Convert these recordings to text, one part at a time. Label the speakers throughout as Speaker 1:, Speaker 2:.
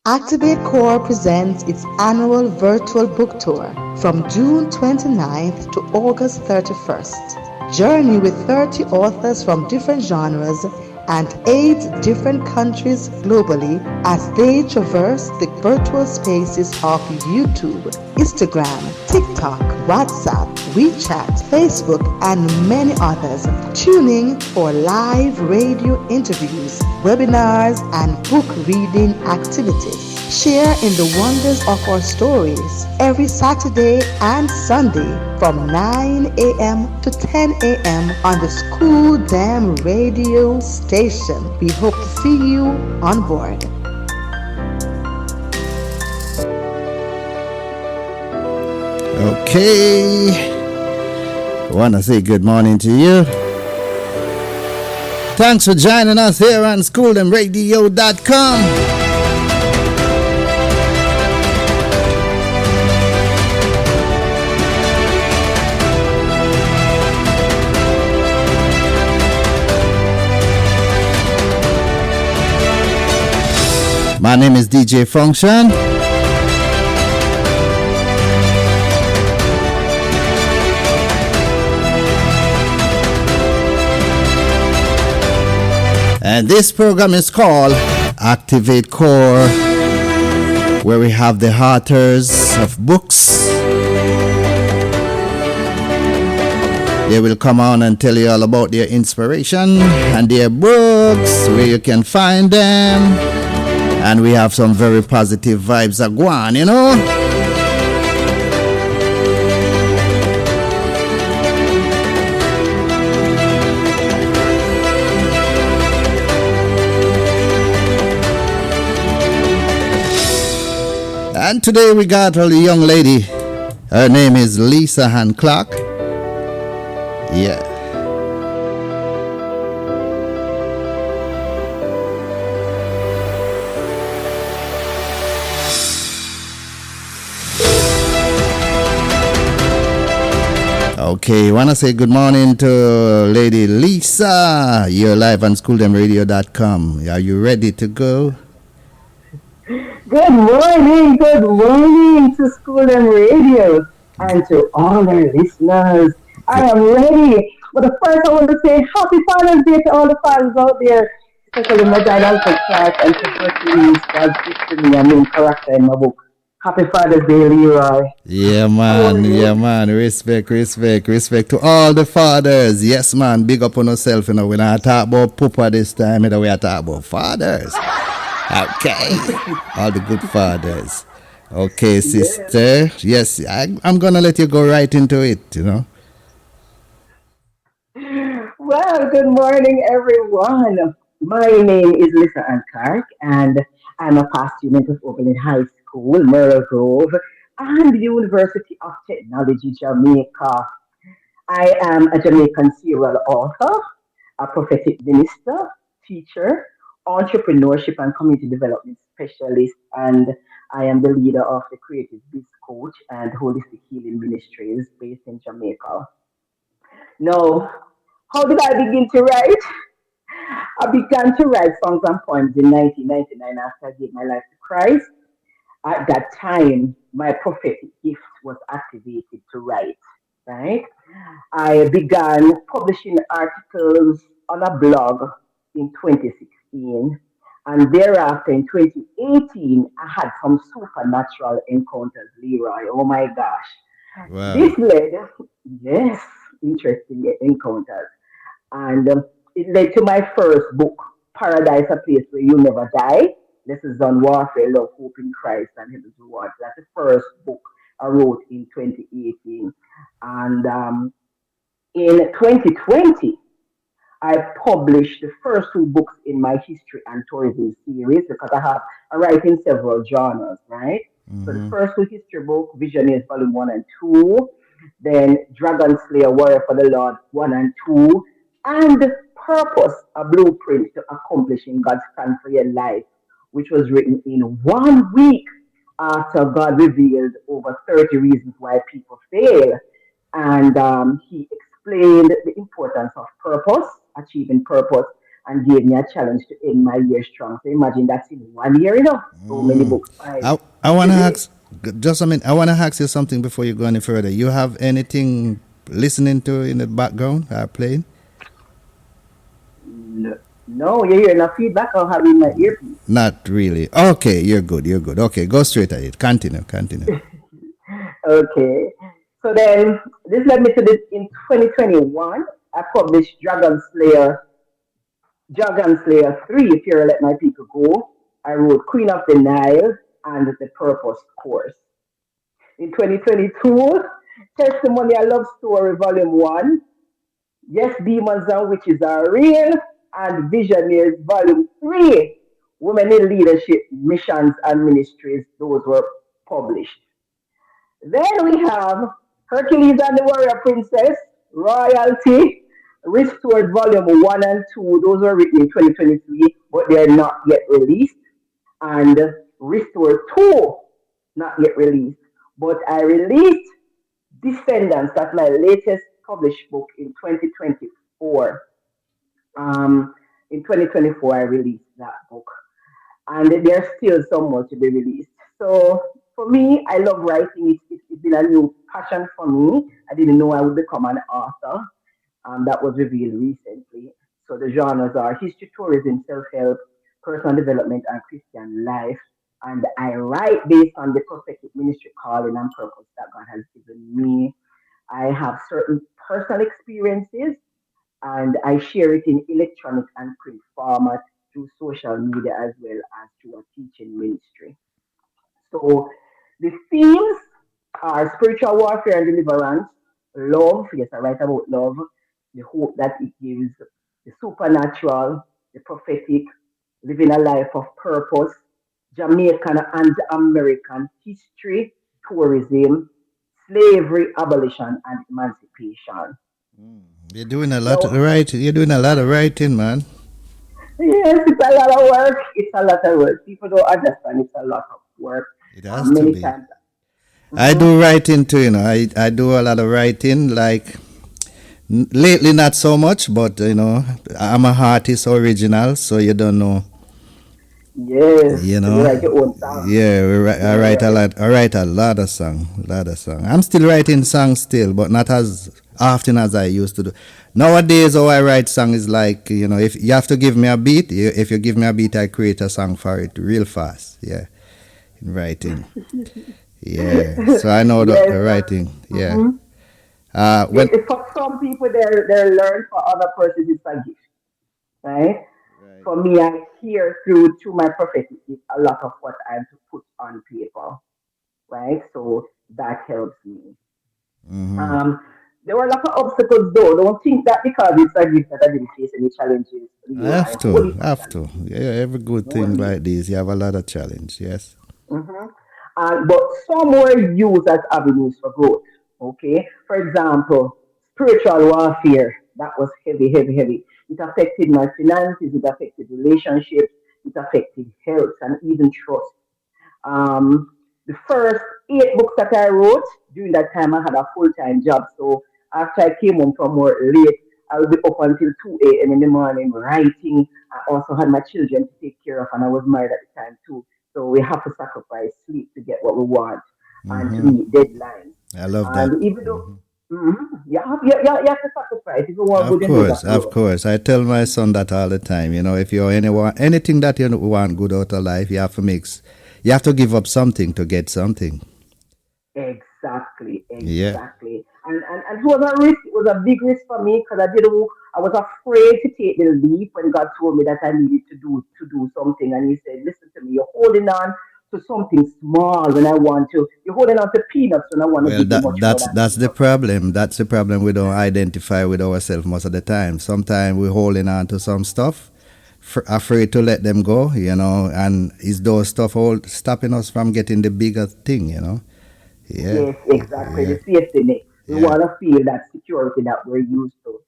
Speaker 1: Activate Core presents its annual virtual book tour from June 29th to August 31st. Journey with 30 authors from different genres and 8 different countries globally as they traverse the virtual spaces of YouTube, Instagram, TikTok, WhatsApp, WeChat, Facebook, and many others. Tuning for live radio interviews, webinars, and book reading activities. Share in the wonders of our stories every Saturday and Sunday from 9 a.m. to 10 a.m. on the School Dam radio station. We hope to see you on board.
Speaker 2: Okay, I want to say good morning to you. Thanks for joining us here on schooldamradio.com. My name is DJ Function. And this program is called Activate Core, where we have the authors of books. They will come on and tell you all about their inspiration and their books, where you can find them. And we have some very positive vibes that go on, you know. And today we got a young lady. Her name is Lisa Annclarke. Yeah. Okay, want to say good morning to Lady Lisa. You're live on schooldamradio.com. Are you ready to go?
Speaker 3: Good morning to School and Radio and to all our listeners. I am ready. But first I want to say happy Father's Day to all the fathers out there, especially my dad, Uncle Clark, and to Bertie God's gift to me, a main character in my book. Happy Father's Day, Leroy.
Speaker 2: Yeah, man. Respect to all the fathers. Yes, man. Big up on yourself, you know. We're not talking about Papa this time, you know, we are talking about fathers. Okay. All the good fathers. Okay, sister. Yes, I'm going to let you go right into it, you know.
Speaker 3: Well, good morning, everyone. My name is Lisa Annclarke, and I'm a past student of Oberlin High School, Myrtle Grove, and the University of Technology, Jamaica. I am a Jamaican serial author, a prophetic minister, teacher, entrepreneurship and community development specialist, and I am the leader of the Creative Biz Coach and Holistic Healing Ministries based in Jamaica. Now, how did I begin to write? I began to write songs and poems in 1999 after I gave my life to Christ. At that time, my prophetic gift was activated to write, right? I began publishing articles on a blog in 2016. And thereafter, in 2018, I had some supernatural encounters, Leroy. Oh my gosh.
Speaker 2: Wow.
Speaker 3: This led, yes, interesting encounters. And it led to my first book, Paradise, a Place Where You Never Die. This is on warfare, love, hope in Christ, and Heaven's Reward. That's the first book I wrote in 2018. And in 2020, I published the first 2 books in my history and tourism series because I write in several genres, right? So the
Speaker 2: Mm-hmm.
Speaker 3: first 2 history book, Visionaries Volume 1 and 2, then Dragon Slayer, Warrior for the Lord 1 and 2, and Purpose, a blueprint to accomplishing God's plan for your life, which was written in 1 week after God revealed over 30 reasons why people fail. And he explained the importance of purpose, achieving purpose, and gave me a challenge to end my year strong. So imagine that's in 1 year, so many books, five.
Speaker 2: I want to
Speaker 3: Is it?
Speaker 2: ask, just a minute, I want to ask you something before you go any further. You have anything listening to in the background or playing?
Speaker 3: No, no, you're hearing a feedback or having my earpiece.
Speaker 2: Not really. Okay, you're good, you're good. Okay, go straight at it. Continue, continue.
Speaker 3: Okay. So then this led me to this in 2021. I published Dragon Slayer 3, If You Let My People Go. I wrote Queen of the Nile and The Purpose Course. In 2022, Testimony a Love Story Volume 1. Yes, Demons and Witches Are Real. And Visionaries Volume 3. Women in Leadership, Missions and Ministries. Those were published. Then we have Hercules and the Warrior Princess, Royalty, Restored Volume 1 and 2. Those were written in 2023, but they're not yet released. And Restored 2, not yet released. But I released Descendants, that's my latest published book in 2024. Um, in 2024, I released that book, and there's still some more to be released. So for me, I love writing. It's been a new passion for me. I didn't know I would become an author. That was revealed recently. So the genres are history, tourism, self-help, personal development, and Christian life. And I write based on the prophetic ministry calling and purpose that God has given me. I have certain personal experiences and I share it in electronic and print format through social media as well as through a teaching ministry. So the themes are spiritual warfare and deliverance, love, yes, I write about love, the hope that it gives, the supernatural, the prophetic, living a life of purpose, Jamaican and American history, tourism, slavery, abolition, and emancipation.
Speaker 2: You're doing a lot of
Speaker 3: Now,
Speaker 2: writing. You're doing a lot of writing, man.
Speaker 3: yes, it's a lot of work. It's a lot of work. People don't understand it's a lot of work.
Speaker 2: It has to
Speaker 3: Many
Speaker 2: be.
Speaker 3: times.
Speaker 2: I
Speaker 3: Mhm.
Speaker 2: do writing too, you know. I do a lot of writing. Like lately, not so much, but I'm a artist original, so you don't know.
Speaker 3: Yes,
Speaker 2: You
Speaker 3: so you
Speaker 2: know,
Speaker 3: write your own song.
Speaker 2: yeah, I
Speaker 3: Yeah,
Speaker 2: write a
Speaker 3: yeah.
Speaker 2: lot. I write a lot of song, lot of song. I'm still writing songs still, but not as often as I used to do. Nowadays, how I write song is like if you have to give me a beat, if you give me a beat, I create a song for it real fast. Yeah, in writing. Yeah, so I know the
Speaker 3: Yes.
Speaker 2: writing. Yeah.
Speaker 3: Mhm.
Speaker 2: When
Speaker 3: For some people, they're learned. For other persons, it's a gift, right? For me, I hear through my prophetic gift a lot of what I'm to put on paper, right? So that helps me. Um, there were a lot of obstacles though. Don't think that because it's a gift that I didn't face any challenges.
Speaker 2: I
Speaker 3: You know,
Speaker 2: have
Speaker 3: I hold
Speaker 2: to,
Speaker 3: it for
Speaker 2: have to.
Speaker 3: challenges.
Speaker 2: Yeah, every good thing
Speaker 3: Hold it.
Speaker 2: like this, you have a lot of challenge. Yes.
Speaker 3: Hmm. But some were used as avenues for growth. Okay. For example, spiritual warfare. That was heavy, heavy, heavy. It affected my finances. It affected relationships. It affected health and even trust. Um, the first 8 books that I wrote during that time, I had a full time job. So after I came home from work late, I would be up until 2 a.m. in the morning writing. I also had my children to take care of, and I was married at the time too. So we have to sacrifice sleep to get what we want and to meet deadlines.
Speaker 2: I love that.
Speaker 3: And even though you have to sacrifice if you want good in the
Speaker 2: Of
Speaker 3: world.
Speaker 2: course. I tell my son that all the time. If you're anything that you want good out of life, you have to give up something to get something.
Speaker 3: Exactly,
Speaker 2: Yeah.
Speaker 3: exactly. And it was a risk. It was a big risk for me because I was afraid to take the leap when God told me that I needed to do something. And He said, "Listen to me. You're holding on to something small when I want to. You're holding on to peanuts when I want to
Speaker 2: Well,
Speaker 3: give you much more than
Speaker 2: that's the
Speaker 3: peanuts."
Speaker 2: problem. That's the problem. We don't identify with ourselves most of the time. Sometimes we're holding on to some stuff, afraid to let them go. And is those stuff all stopping us from getting the bigger thing. Yeah,
Speaker 3: Yes, exactly.
Speaker 2: yeah,
Speaker 3: The safety net. We
Speaker 2: yeah.
Speaker 3: want to feel that security that we're used to.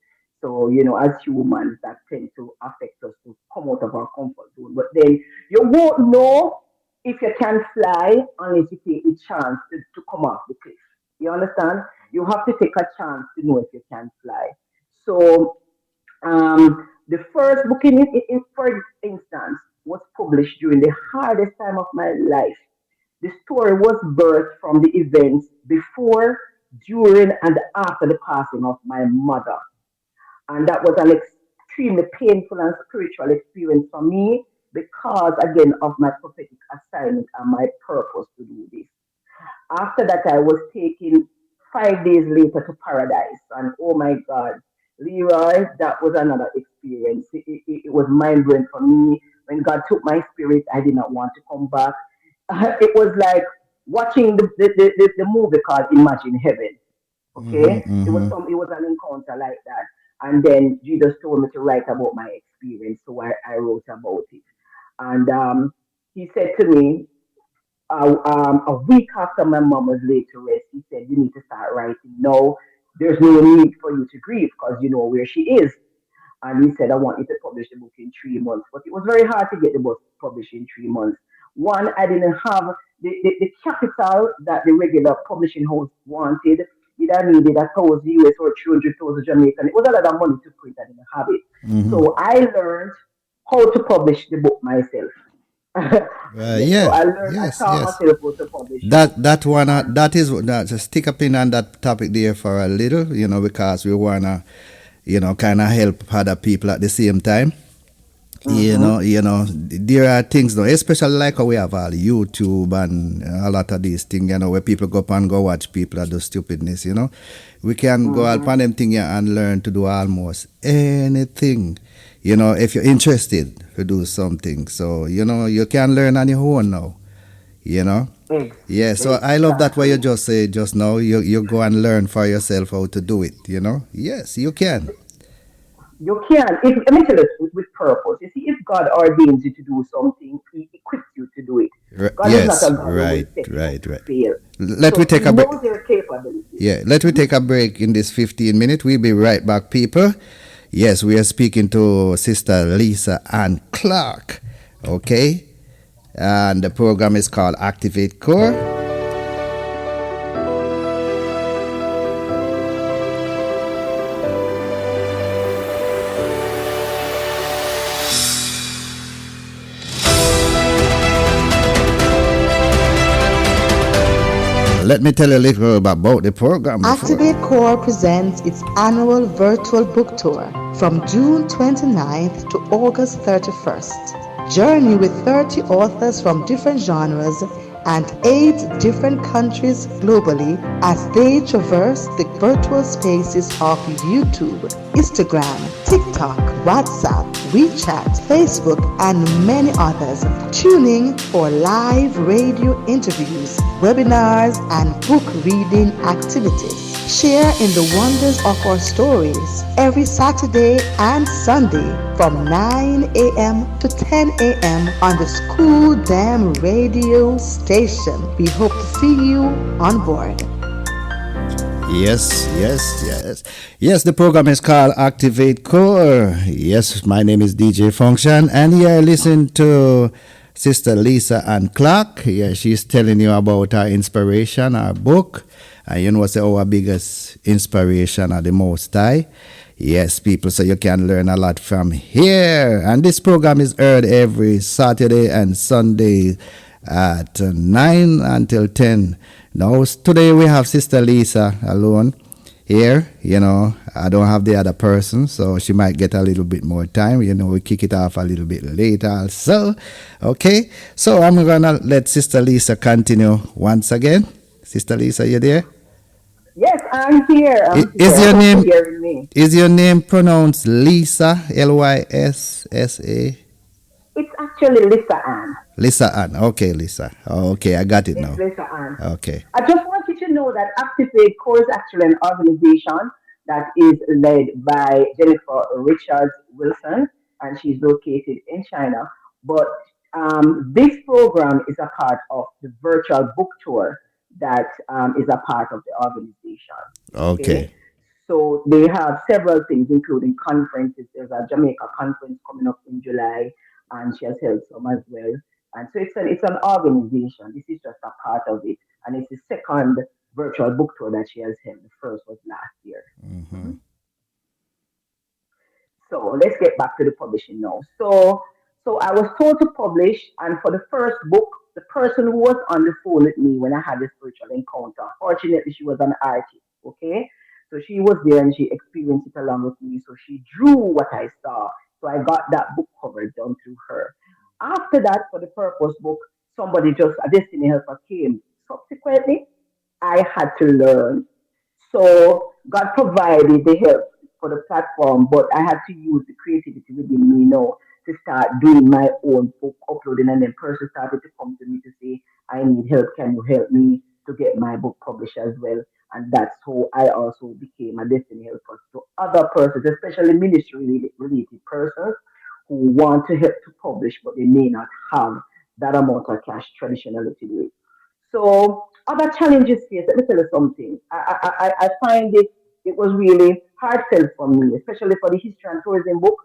Speaker 3: So, as humans, that tend to affect us to come out of our comfort zone. But then you won't know if you can fly unless you take the chance to come off the cliff. You understand? You have to take a chance to know if you can fly. So, The first book, for instance, was published during the hardest time of my life. The story was birthed from the events before, during, and after the passing of my mother. And that was an extremely painful and spiritual experience for me because, again, of my prophetic assignment and my purpose to do this. After that, I was taken 5 days later to paradise. And oh my God, Leroy, that was another experience. It was mind blowing for me. When God took my spirit, I did not want to come back. It was like watching the movie called Imagine Heaven.
Speaker 2: Mm-hmm,
Speaker 3: Okay,
Speaker 2: mm-hmm.
Speaker 3: it was an encounter like that. And then Jesus told me to write about my experience, so I wrote about it. And he said to me, a week after my mom was laid to rest, he said, "You need to start writing now. There's no need for you to grieve because you know where she is." And he said, "I want you to publish the book in 3 months." But it was very hard to get the book published in 3 months. One, I didn't have the capital that the regular publishing house wanted. It I needed 1,000 US or 300,000 Jamaican. It was a lot of money to print. I didn't have it.
Speaker 2: Mm-hmm.
Speaker 3: So I learned how to publish the book myself. Yes, so
Speaker 2: Yeah,
Speaker 3: I
Speaker 2: yes,
Speaker 3: taught
Speaker 2: yes.
Speaker 3: myself how to publish the book.
Speaker 2: That one,
Speaker 3: And
Speaker 2: that is that. Just stick a pin on that topic there for a little, because we wanna, kind of help other people at the same time.
Speaker 3: hmm
Speaker 2: There are things, though, especially like how we have all YouTube and a lot of these things, where people go up and go watch people that do stupidness. We can go out
Speaker 3: hmm
Speaker 2: on them thing here and learn to do almost anything. If you're interested to do something, so you can learn on your own now. You know.
Speaker 3: ex-
Speaker 2: Yeah, so I love that what you
Speaker 3: exactly.
Speaker 2: just say just now. You go and learn for yourself how to do it. Yes, you can.
Speaker 3: You can. Let me tell you, with purpose. You see, if God ordains you to do something, He equips you to do it. God is not a
Speaker 2: Yes,
Speaker 3: God who will
Speaker 2: right,
Speaker 3: set you up
Speaker 2: right,
Speaker 3: to
Speaker 2: right.
Speaker 3: fail.
Speaker 2: Let we
Speaker 3: So He
Speaker 2: take a break.
Speaker 3: knows your capabilities.
Speaker 2: Yeah, let me
Speaker 3: Mhm.
Speaker 2: take a break in this 15 minutes. We'll be right back, people. Yes, we are speaking to Sister Lisa Ann Clark. Okay, and the program is called Activate Core. Let me tell you a little about the program before.
Speaker 1: Activate Core presents its annual virtual book tour from June 29th to August 31st. Journey with 30 authors from different genres and 8 different countries globally as they traverse the virtual spaces of YouTube, Instagram, TikTok, WhatsApp, WeChat, Facebook, and many others. Tuning for live radio interviews, webinars, and book reading activities. Share in the wonders of our stories every Saturday and Sunday from 9 a.m. to 10 a.m. on the School Dam radio station. We hope to see you on board.
Speaker 2: Yes, yes, yes. Yes, the program is called Activate Core. Yes, my name is DJ Function, and you're listening to Sister Lisa Ann Clark. Yeah, she's telling you about her inspiration, her book. And say our biggest inspiration are the Most High. Yes, people, so you can learn a lot from here. And this program is aired every Saturday and Sunday at 9 until 10. Now, today we have Sister Lisa alone here. I don't have the other person, so she might get a little bit more time. We kick it off a little bit later also. Okay, so I'm going to let Sister Lisa continue once again. Sister Lisa, you there?
Speaker 3: Yes, I'm here. I'm
Speaker 2: Is
Speaker 3: here. I
Speaker 2: your
Speaker 3: hope you're
Speaker 2: name
Speaker 3: hearing me.
Speaker 2: pronounced Lisa, Lyssa?
Speaker 3: It's actually Lisa Ann.
Speaker 2: Lisa Ann. Okay, Lisa. Oh, okay, I got it
Speaker 3: It's
Speaker 2: now.
Speaker 3: Lisa Ann.
Speaker 2: Okay.
Speaker 3: I just want you to know that Activate Core is actually an organization that is led by Jennifer Richards Wilson, and she's located in China. But this program is a part of the virtual book tour that is a part of the organization. Okay.
Speaker 2: Okay.
Speaker 3: So they have several things, including conferences. There's a Jamaica conference coming up in July, and she has held some as well. And so it's an organization. This is just a part of it, and it's the second virtual book tour that she has held. The first was last year. Mhm. So let's get back to the publishing now. So I was told to publish, and for the first book, the person who was on the phone with me when I had the spiritual encounter, fortunately, she was an artist. Okay, so she was there and she experienced it along with me. So she drew what I saw. So I got that book cover done through her. After that, for the purpose book, somebody just a destiny helper came. Subsequently, I had to learn. So God provided the help for the platform, but I had to use the creativity within me now to start doing my own book uploading, and then person started to come to me to say, I need help, can you help me to get my book published as well? And that's how I also became a destiny helper to other persons, especially ministry related persons who want to help to publish, but they may not have that amount of cash traditionally to do it. So other challenges faced. Let me tell you something. I find it was really heartfelt for me, especially for the history and tourism book.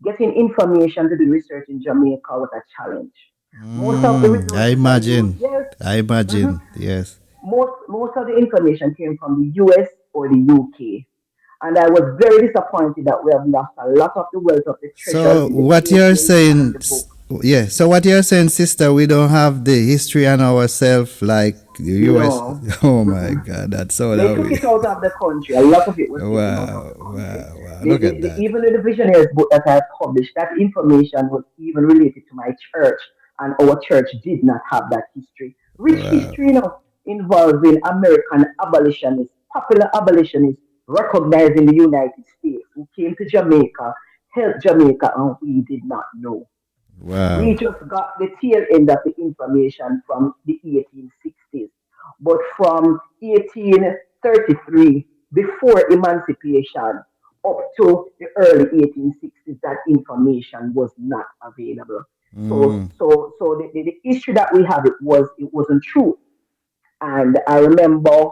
Speaker 3: Getting information to do research in Jamaica was a challenge. Most of the
Speaker 2: I
Speaker 3: resources I used,
Speaker 2: imagine.
Speaker 3: yes,
Speaker 2: I
Speaker 3: mhm,
Speaker 2: imagine. Yes.
Speaker 3: most of the information came from the US or the UK. And I was very disappointed that we have lost a lot of the wealth of the treasures
Speaker 2: So
Speaker 3: in the
Speaker 2: what you're
Speaker 3: paintings and
Speaker 2: saying,
Speaker 3: the book.
Speaker 2: yeah. So what you're saying, sister, we don't have the history on ourselves like the US.
Speaker 3: No.
Speaker 2: Oh my
Speaker 3: Mm-mm.
Speaker 2: God, that's so
Speaker 3: They
Speaker 2: that
Speaker 3: took
Speaker 2: we.
Speaker 3: it out of the country. A lot of it was taken out of
Speaker 2: Wow,
Speaker 3: the country.
Speaker 2: wow, wow. Look at that.
Speaker 3: Even in the Visionaries book that I published, that information was even related to my church, and our church did not have that history. Rich
Speaker 2: Wow,
Speaker 3: history, involving American abolitionists, popular abolitionists recognized in the United States who came to Jamaica, helped Jamaica, and we did not know. We
Speaker 2: wow.
Speaker 3: just got the tail end of the information from the 1860s. But from 1833, before emancipation, up to the early 1860s, that information was not available. So the issue that we have it wasn't true. And I remember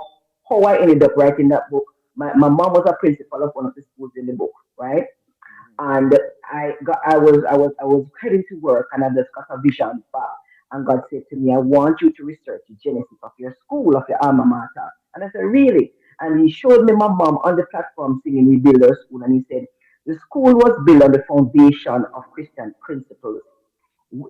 Speaker 3: how I ended up writing that book. My mom was a principal of one of the schools in the book, right? And I was heading to work, and I just got a vision back. And God said to me, I want you to research the genesis of your school, of your alma mater. And I said, really? And he showed me my mom on the platform singing We Build Our School. And he said, the school was built on the foundation of Christian principles.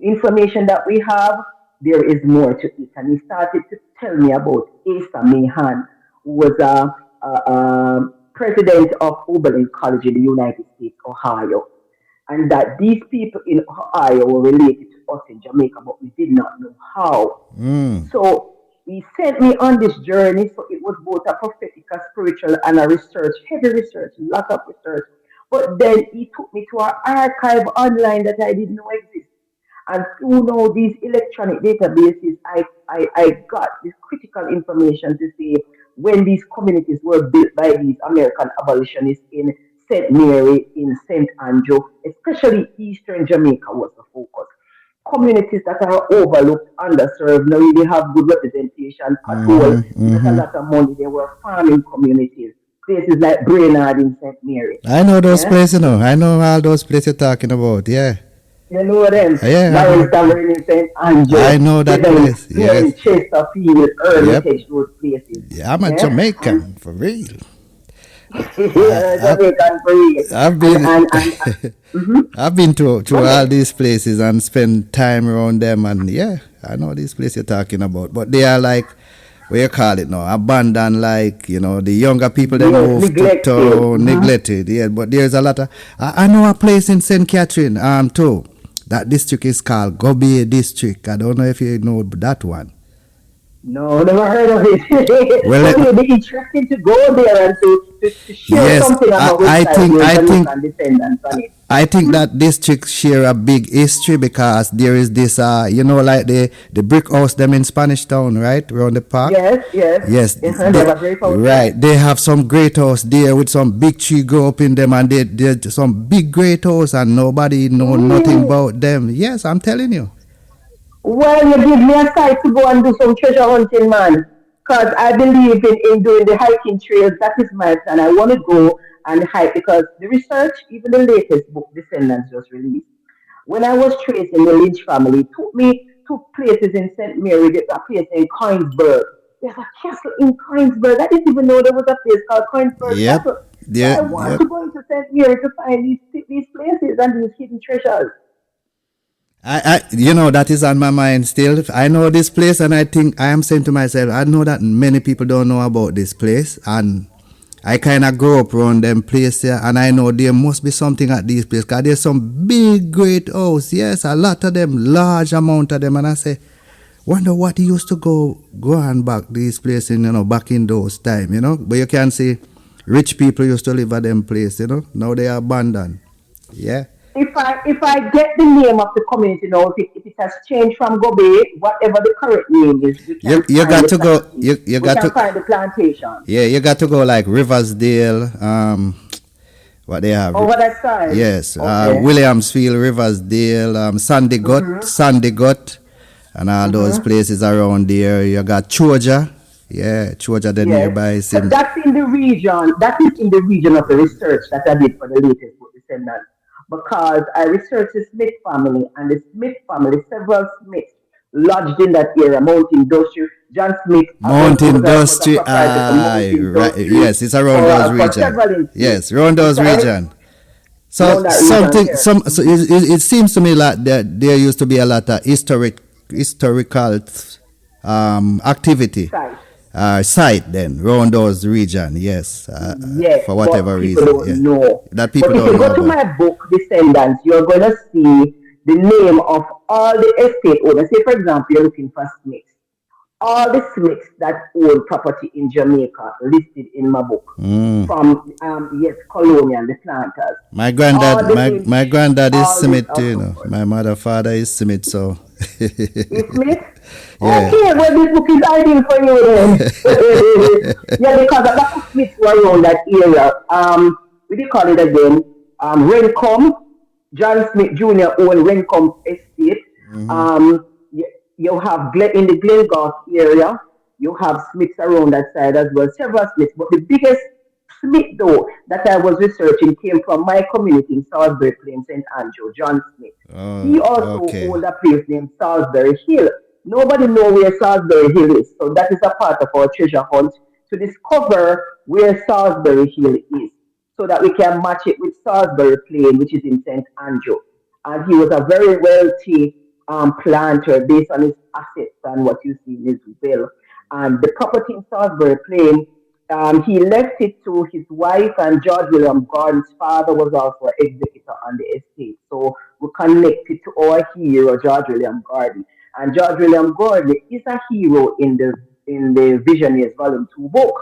Speaker 3: Information that we have, there is more to it. And he started to tell me about Asa Mahan, who was a president of Oberlin College in the United States, Ohio, and that these people in Ohio were related to us in Jamaica, but we did not know how. So he sent me on this journey. So it was both a prophetic, a spiritual, and a research, heavy research, lot of research. But then he took me to an archive online that I didn't know existed. And through now these electronic databases, I got this critical information to say when these communities were built by these American abolitionists in St. Mary, in St. Andrew, especially Eastern Jamaica was the focus. Communities that are overlooked, underserved, no really have good representation at all. Not a lot of money. They were farming communities, places like Brainerd in St. Mary.
Speaker 2: I know those
Speaker 3: Yeah,
Speaker 2: places, I know all those places you're talking about. Yeah.
Speaker 3: you know them.
Speaker 2: Yeah,
Speaker 3: Lawrence Tavern in St.
Speaker 2: I
Speaker 3: Andrew,
Speaker 2: know that
Speaker 3: Devon
Speaker 2: place.
Speaker 3: Plain,
Speaker 2: Yes.
Speaker 3: Chesterfield,
Speaker 2: Yep.
Speaker 3: Hermitage, those places.
Speaker 2: Yeah, I'm a
Speaker 3: Yeah, and
Speaker 2: Jamaican for real. I,
Speaker 3: Jamaican free.
Speaker 2: I've
Speaker 3: And,
Speaker 2: been
Speaker 3: mhm.
Speaker 2: I've been to
Speaker 3: Go
Speaker 2: all
Speaker 3: ahead.
Speaker 2: these places and spend time around them, and yeah, I know these places you're talking about. But they are like, what you call it now, abandoned, like, the younger people they
Speaker 3: Yes,
Speaker 2: move to
Speaker 3: neglected.
Speaker 2: town, neglected. Yeah, but there's a lot of I know a place in St. Catherine, too. That district is called Gobi District. I don't know if you know that one.
Speaker 3: No, never heard of it.
Speaker 2: Well,
Speaker 3: But it'd be interesting to go there and to share
Speaker 2: yes,
Speaker 3: something
Speaker 2: I,
Speaker 3: about which
Speaker 2: I
Speaker 3: side
Speaker 2: think
Speaker 3: your
Speaker 2: I think
Speaker 3: Jamaican descendants on it.
Speaker 2: I think that districts share a big history because there is this, like the brick house them in Spanish Town, right, around the park.
Speaker 3: Yes, yes.
Speaker 2: Yes,
Speaker 3: Uh-huh, they have a great house there.
Speaker 2: right. They have some great house there with some big tree grow up in them, and they some big great house, and nobody know nothing
Speaker 3: Really?
Speaker 2: about them. Yes, I'm telling you.
Speaker 3: Well, you give me a site to go and do some treasure hunting, man. Because I believe in doing the hiking trails. That is my plan. I want to go and hike because the research, even the latest book, Descendants, just released. When I was tracing the Lynch family, it took me to places in St. Mary, there's a place in Coinsburg. There's a castle in Coinsburg. I didn't even know there was a place called Coinsburg
Speaker 2: Yep,
Speaker 3: Castle. So I
Speaker 2: Yeah,
Speaker 3: want
Speaker 2: yeah.
Speaker 3: to go into St. Mary to find these places and these hidden treasures.
Speaker 2: That is on my mind still. I know this place, and I think I am saying to myself, I know that many people don't know about this place, and I kind of grew up around them place here, and I know there must be something at these places, because there's some big, great house, yes, a lot of them, large amount of them, and I say, wonder what he used to go on back these places, back in those time, but you can see rich people used to live at them place, now they are abandoned, yeah.
Speaker 3: If I get the name of the community now, if it has changed from Gobe, whatever the correct name is, we
Speaker 2: You
Speaker 3: can
Speaker 2: you
Speaker 3: find
Speaker 2: got
Speaker 3: the
Speaker 2: to go.
Speaker 3: planting.
Speaker 2: You
Speaker 3: We
Speaker 2: got
Speaker 3: can
Speaker 2: to.
Speaker 3: find the plantation
Speaker 2: Yeah, you got to go like Riversdale. What they have?
Speaker 3: over that side.
Speaker 2: Yes,
Speaker 3: Okay.
Speaker 2: Williamsfield, Riversdale, Sandygut, and all those
Speaker 3: Mm-hmm.
Speaker 2: places around there. You got Georgia. Yeah, Georgia the
Speaker 3: Yes.
Speaker 2: nearby
Speaker 3: So
Speaker 2: seems.
Speaker 3: that's in the region. That is in the region of the research that I did for the latest book, Descendants. Because I researched the Smith family, and the Smith family, several Smiths lodged in that area, Mount Industry. John Smith
Speaker 2: Mount
Speaker 3: was a
Speaker 2: Industry,
Speaker 3: proprietor for Mount
Speaker 2: right,
Speaker 3: Industry
Speaker 2: yes, it's around those
Speaker 3: for
Speaker 2: region.
Speaker 3: several instances.
Speaker 2: Yes, around
Speaker 3: It's
Speaker 2: those region.
Speaker 3: around
Speaker 2: So
Speaker 3: that region
Speaker 2: something,
Speaker 3: there.
Speaker 2: so it seems to me like there used to be a lot of historical activity,
Speaker 3: Site.
Speaker 2: site then around those region. Yes,
Speaker 3: Yes,
Speaker 2: for
Speaker 3: but
Speaker 2: whatever
Speaker 3: people
Speaker 2: reason, yeah,
Speaker 3: don't know.
Speaker 2: that
Speaker 3: But
Speaker 2: people
Speaker 3: if
Speaker 2: don't
Speaker 3: you
Speaker 2: know
Speaker 3: go to
Speaker 2: about.
Speaker 3: my book, Descendants, you're going to see the name of all the estate owners. Say, for example, you're looking for Smiths. All the Smiths that own property in Jamaica listed in my book.
Speaker 2: Mm.
Speaker 3: From, yes, colonial, the planters.
Speaker 2: My granddad,
Speaker 3: All the
Speaker 2: my
Speaker 3: Lynch,
Speaker 2: granddad is
Speaker 3: all this
Speaker 2: Smith too,
Speaker 3: and so forth.
Speaker 2: My mother, father is Smith, so
Speaker 3: Is Smith?
Speaker 2: yeah.
Speaker 3: Okay, well, this book is ideal for you then. Yeah, because a lot of Smiths were around that area. What do you call it again? Rencom. John Smith Jr. owned Rencom Estate. You have in the Glengarth area, you have Smiths around that side as well, several Smiths. But the biggest Smith, though, that I was researching came from my community in Salisbury Plain, St. Andrew, John Smith. He also
Speaker 2: Okay.
Speaker 3: owned a place named Salisbury Hill. Nobody knows where Salisbury Hill is, so that is a part of our treasure hunt to discover where Salisbury Hill is, so that we can match it with Salisbury Plain, which is in St. Andrew. And he was a very wealthy planter based on his assets and what you see in his will. And the property in Salisbury Plain, he left it to his wife, and George William Gordon's father was also an executor on the estate. So we connect it to our hero, George William Gordon. And George William Gordon is a hero in the Visionaries Volume 2 book.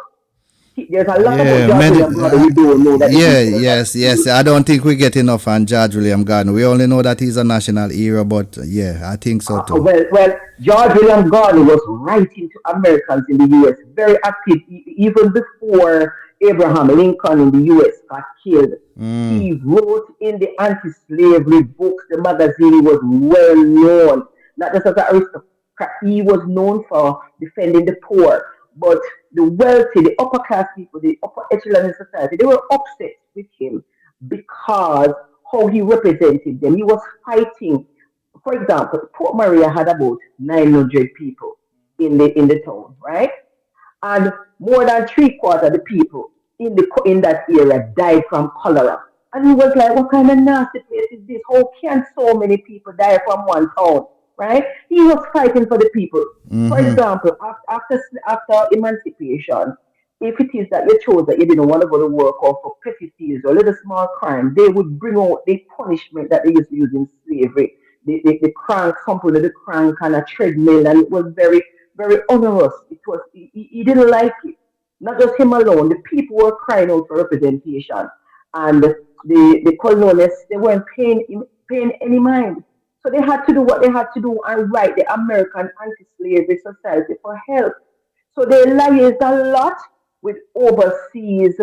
Speaker 3: There's a lot about
Speaker 2: Yeah,
Speaker 3: George
Speaker 2: many.
Speaker 3: William Gordon we don't know that the
Speaker 2: Yeah,
Speaker 3: history doesn't
Speaker 2: yes, yes.
Speaker 3: reveal.
Speaker 2: I don't think we get enough on George William Gardner. We only know that he's a national hero, but yeah, I think so too.
Speaker 3: Well, George William Gordon was writing to Americans in the U.S. very active, even before Abraham Lincoln in the U.S. got killed.
Speaker 2: Mm.
Speaker 3: He wrote in the anti-slavery books, the magazine. He was well known, not just as an aristocrat. He was known for defending the poor, but the wealthy, the upper class people, the upper echelon in society, they were upset with him because how he represented them. He was fighting. For example, Port Maria had about 900 people in the town, right? And more than three-quarters of the people in that area died from cholera. And he was like, "What kind of nasty place is this? How can so many people die from one town?" Right? He was fighting for the people. For
Speaker 2: Mm-hmm.
Speaker 3: example, after emancipation, if it is that you chose that you didn't want to go to work or for petty thieves or little small crime, they would bring out the punishment that they used to use in slavery. The crank, something with the crank and a treadmill, and it was very, very onerous. He didn't like it. Not just him alone. The people were crying out for representation, and the colonialists, they weren't paying any mind. So they had to do what they had to do and write the American Anti-Slavery Society for help. So they liaised a lot with overseas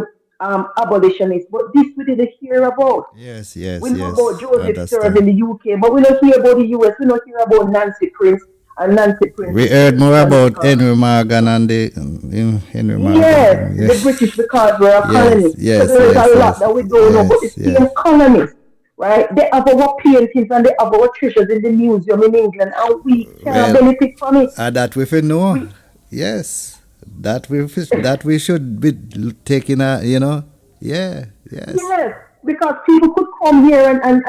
Speaker 3: abolitionists, but this we didn't hear about.
Speaker 2: Yes,
Speaker 3: We
Speaker 2: yes,
Speaker 3: know about
Speaker 2: yes.
Speaker 3: Joseph Sturz
Speaker 2: Understand.
Speaker 3: in the UK, but we don't hear about the US. We don't hear about Nancy Prince and Nancy
Speaker 2: We
Speaker 3: Prince's
Speaker 2: heard more about
Speaker 3: Jamaica.
Speaker 2: Henry Morgan and the Henry
Speaker 3: Yes,
Speaker 2: Morgan.
Speaker 3: the
Speaker 2: Yeah.
Speaker 3: British because we're a
Speaker 2: Yes,
Speaker 3: colony. So
Speaker 2: yes,
Speaker 3: there is
Speaker 2: yes,
Speaker 3: a lot
Speaker 2: yes,
Speaker 3: that we don't know, but the
Speaker 2: yes,
Speaker 3: same
Speaker 2: yes.
Speaker 3: colonists, right? They have our paintings and they have our treasures in the museum in England, and we can
Speaker 2: Well,
Speaker 3: benefit from it.
Speaker 2: that we should know.
Speaker 3: We
Speaker 2: Yes, that we should be taking a. Yeah. Yes.
Speaker 3: Yes, because people could come here and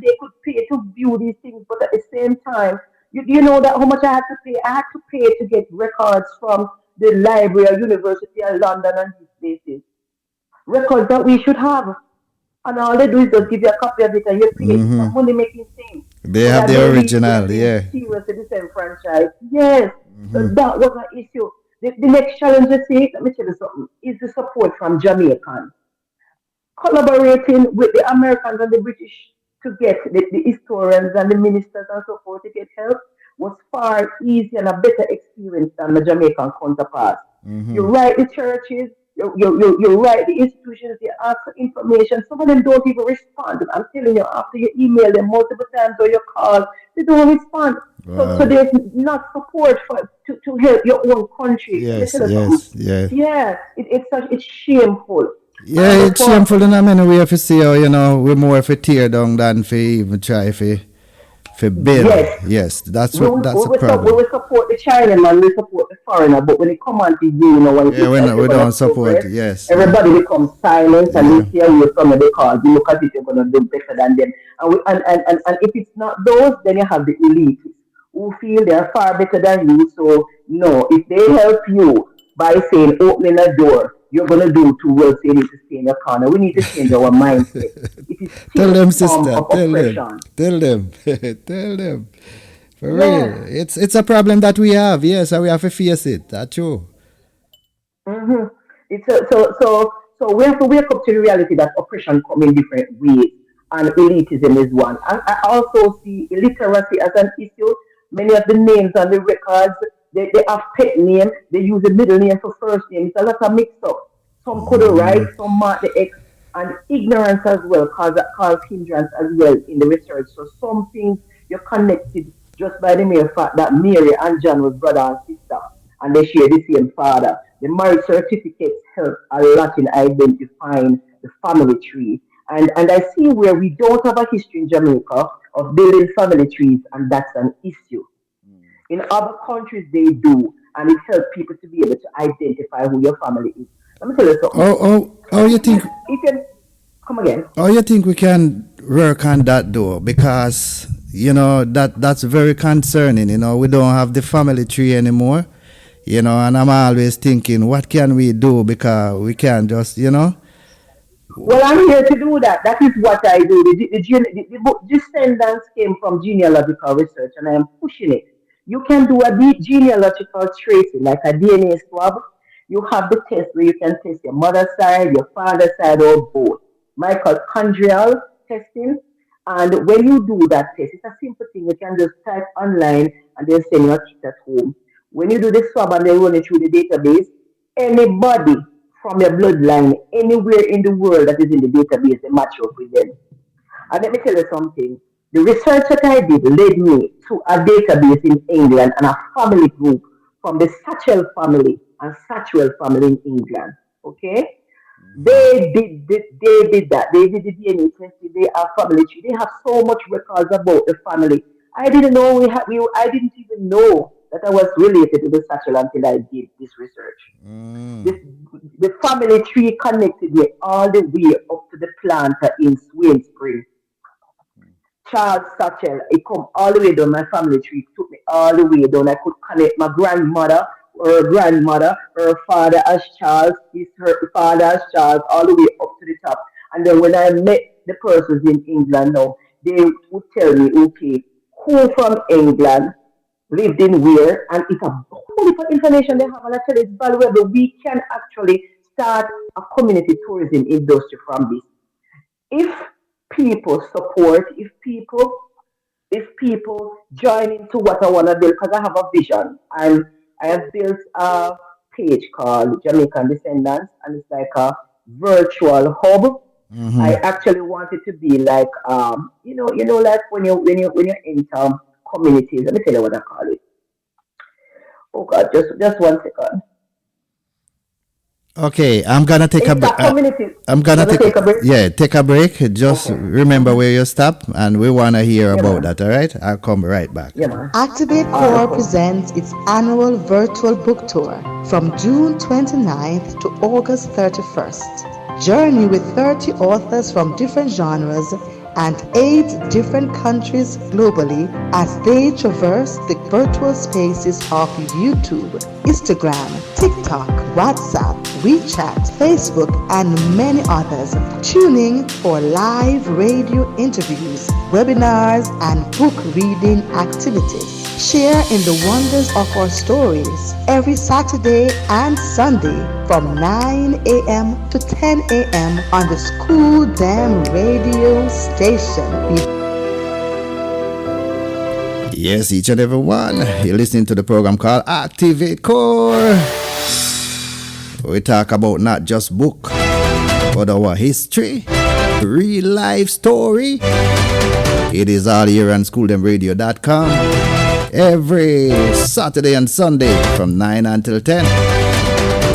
Speaker 3: they could pay to view these things, but at the same time, you know that how much I had to pay? I had to pay to get records from the library or University of London and these places. Records that we should have. And all they do is just give you a copy of it and you pay. It's a money making thing.
Speaker 2: They
Speaker 3: But
Speaker 2: have
Speaker 3: I
Speaker 2: the
Speaker 3: believe we are
Speaker 2: original.
Speaker 3: being
Speaker 2: Yeah.
Speaker 3: seriously disenfranchised. Yes, so that was an issue. The next challenge, you see, let me tell you something, is the support from Jamaicans collaborating with the Americans and the British to get the historians and the ministers and so forth to get help was far easier and a better experience than the Jamaican counterparts. You write the churches, you write the institutions, you ask for information. Some of them don't even respond. I'm telling you, after you email them multiple times or you call, they don't respond. So
Speaker 2: Wow.
Speaker 3: there's not support to help your own country. Let me
Speaker 2: Yes.
Speaker 3: tell you something.
Speaker 2: Yes. Yeah.
Speaker 3: Yeah, it's shameful.
Speaker 2: Yeah, it's
Speaker 3: For
Speaker 2: shameful in a many way if you see how, we're more for tear down than for even try for build.
Speaker 3: yes,
Speaker 2: Yes, that's a
Speaker 3: we
Speaker 2: problem.
Speaker 3: will support the Chinaman, we support the foreigner, but when it come on to when
Speaker 2: Yeah,
Speaker 3: it
Speaker 2: we
Speaker 3: like
Speaker 2: no,
Speaker 3: you're
Speaker 2: we
Speaker 3: gonna
Speaker 2: don't support.
Speaker 3: progress,
Speaker 2: Yes, yeah,
Speaker 3: everybody becomes silent and
Speaker 2: yeah.
Speaker 3: they stay away from it because you look as if you're gonna do better than them. And if it's not those, then you have the elites who feel they're far better than you. So no, if they help you by saying opening a door, you're gonna do too well, so you need to stay in your corner. We need to change our mindset. It is
Speaker 2: Tell
Speaker 3: still a
Speaker 2: them,
Speaker 3: form
Speaker 2: sister.
Speaker 3: of
Speaker 2: Tell them.
Speaker 3: oppression.
Speaker 2: Tell them. Tell them. For real,
Speaker 3: Yeah.
Speaker 2: it's a problem that we have. Yes, and we have to face it. That's true.
Speaker 3: hmm It's so we have to wake up to the reality that oppression come in different ways, and elitism is one. And I also see illiteracy as an issue. Many of the names on the records, they have pet name. They use a middle name for first name. It's a lot of mix up. Some could write, some mark the X, and ignorance as well cause hindrance as well in the research. So some things you're connected just by the mere fact that Mary and John was brother and sister and they share the same father. The marriage certificates help a lot in identifying the family tree. And I see where we don't have a history in Jamaica of building family trees, and that's an issue. In other countries, they do, and it helps people to be able to identify who your family is. Let me tell you something.
Speaker 2: Oh, you think
Speaker 3: If you come again,
Speaker 2: we can work on that though? Because that's very concerning. We don't have the family tree anymore. And I'm always thinking, what can we do? Because we can't just.
Speaker 3: well, I'm here to do that. That is what I do. The book Descendants came from genealogical research, and I am pushing it. You can do a genealogical tracing, like a DNA swab. You have the test where you can test your mother's side, your father's side, or both. Mitochondrial testing. And when you do that test, it's a simple thing. You can just type online and they'll send you a kit at home. When you do the swab and they run it through the database, anybody from your bloodline anywhere in the world that is in the database, they match up with them. And let me tell you something. The research that I did led me to a database in England and a family group from the Satchel family and Satchwell family in England. Okay? They did that. They did the DNA testing. They have family tree. They have so much records about the family. I didn't know I didn't even know that I was related to the Satchel until I did this research. The, the family tree connected me all the way up to the planter in Swain Spring. Charles Satchel, it come all the way down my family tree, it took me all the way down. I could connect my grandmother, her father as Charles, his her father as Charles, all the way up to the top. And then when I met the persons in England now, they would tell me, okay, who from England lived in where, and it's a whole lot of information they have, and I tell you, it's valuable. We can actually start a community tourism industry from this if people support, if people join into what I want to build, because I have a vision, and I have built a page called Jamaican Descendants, and it's like a virtual hub. I actually want it to be like like when you enter communities. Let me tell you what I call it. Oh God, just 1 second.
Speaker 2: Okay, I'm gonna take a
Speaker 3: It's
Speaker 2: break.
Speaker 3: a community.
Speaker 2: I'm
Speaker 3: You
Speaker 2: gonna
Speaker 3: wanna
Speaker 2: take
Speaker 3: take a break?
Speaker 2: take a break. Just
Speaker 3: Okay.
Speaker 2: remember where you stop, and we wanna hear
Speaker 3: Yeah,
Speaker 2: about
Speaker 3: man.
Speaker 2: that. All right, I'll come right back.
Speaker 3: Yeah, man.
Speaker 1: Activate
Speaker 3: All right,
Speaker 1: Core
Speaker 3: cool.
Speaker 1: presents its annual virtual book tour from June 29th to August 31st. Journey with 30 authors from different genres and 8 different countries globally as they traverse the virtual spaces of YouTube, Instagram, TikTok, WhatsApp, WeChat, Facebook, and many others. Tuning for live radio interviews, webinars, and book reading activities. Share in the wonders of our stories every Saturday and Sunday from 9 a.m. to 10 a.m. on the School Dam radio station.
Speaker 2: Yes, each and every one. You're listening to the program called Activate Core. We talk about not just book, but our history, real life story. It is all here on schooldemradio.com. Every Saturday and Sunday from 9 until 10.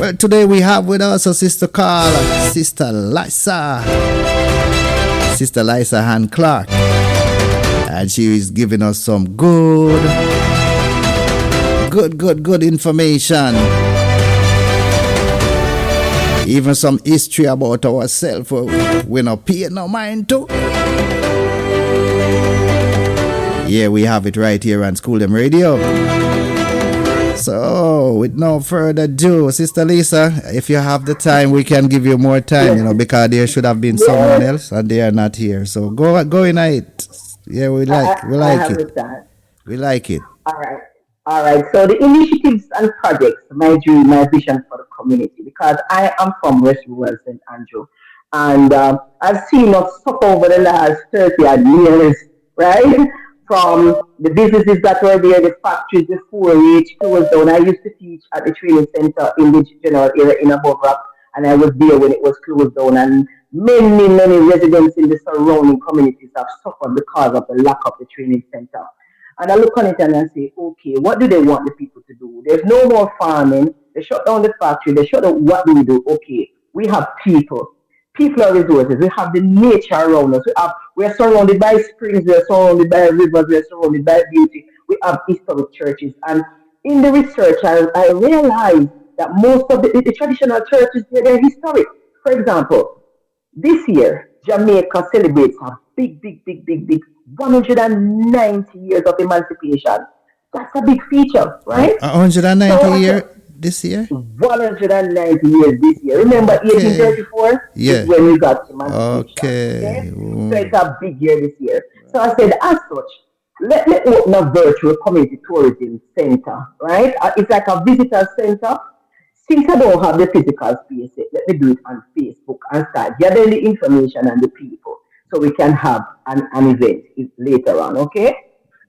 Speaker 2: Well, today we have with us a sister called Sister Lisa. Sister Lisa Annclarke. And she is giving us some good information. Even some history about ourselves we not pay no mind to. Yeah, we have it right here on School Them Radio. So, with no further ado, Sister Lisa, if you have the time, we can give you more time, because there should have been someone else and they are not here. So go in it. Yeah, we like it. We like it.
Speaker 3: All right. All right. So the initiatives and projects, my dream, my vision for the community, because I am from West Rural St. Andrew. And I've seen us suffer over the last 30 odd years, right? From the businesses that were there, the factories before which closed down. I used to teach at the training center in the general area in Above Rock, and I was there when it was closed down. And many residents in the surrounding communities have suffered because of the lack of the training center. And I look on it and I say, okay, what do they want the people to do? There's no more farming. They shut down the factory. They shut down. What do we do? Okay, we have people. People are resources. We have the nature around us. We are surrounded by springs. We are surrounded by rivers. We are surrounded by beauty. We have historic churches. And in the research, I realized that most of the traditional churches, they're historic. For example, this year, Jamaica celebrates a big 190 years of emancipation. That's a big feature, right?
Speaker 2: 190 years this year?
Speaker 3: 190 years this year. Remember 1834?
Speaker 2: Yeah.
Speaker 3: Is when we got emancipation.
Speaker 2: Okay.
Speaker 3: So it's a big year this year. So I said, as such, let me open a virtual community tourism center, right? It's like a visitor center. Since I don't have the physical space, let me do it on Facebook and start gathering the information and the people so we can have an event later on, okay?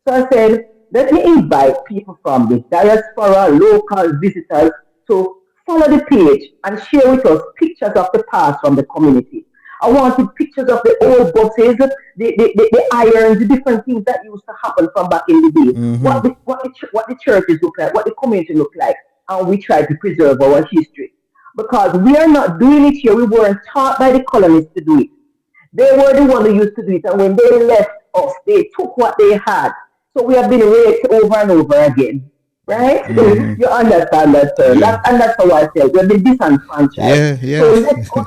Speaker 3: So I said, let me invite people from the diaspora, local visitors to follow the page and share with us pictures of the past from the community. I wanted pictures of the old buses, the irons, the different things that used to happen from back in the day. Mm-hmm. What the churches look like, what the community look like, and we try to preserve our history. Because we are not doing it here, we weren't taught by the colonists to do it. They were the ones who used to do it, and when they left us, they took what they had. So we have been raped over and over again, right? Mm-hmm. You understand that, sir? Yeah. That's how I felt. We have been disenfranchised.
Speaker 2: Yeah.
Speaker 3: So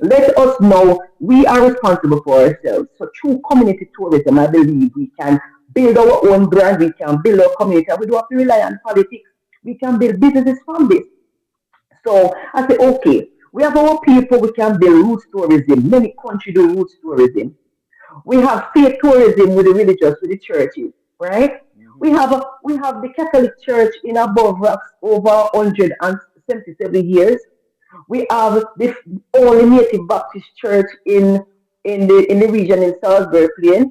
Speaker 3: let us know we are responsible for ourselves. So through community tourism, I believe we can build our own brand, we can build our community, we don't have to rely on politics. We can build businesses from this. So I say, okay, we have our people, we can build roots tourism. Many countries do roots tourism. We have faith tourism with the religious, with the churches, right? Mm-hmm. We have the Catholic Church in Above Rocks over 177 years. We have the only Native Baptist Church in the region in Salisbury Plain,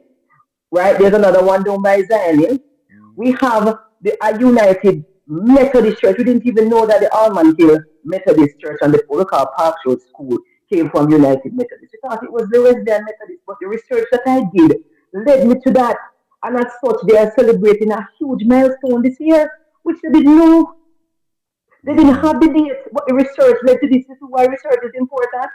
Speaker 3: right? There's another one down by Zion. Mm-hmm. We have the United Methodist Church. We didn't even know that the Almond Methodist Church and the local Park Road School came from United Methodist. We thought it was the Wesleyan Methodist, but the research that I did led me to that. And as such, they are celebrating a huge milestone this year, which they didn't know. They didn't have the date, but the research led to this. This is why research is important.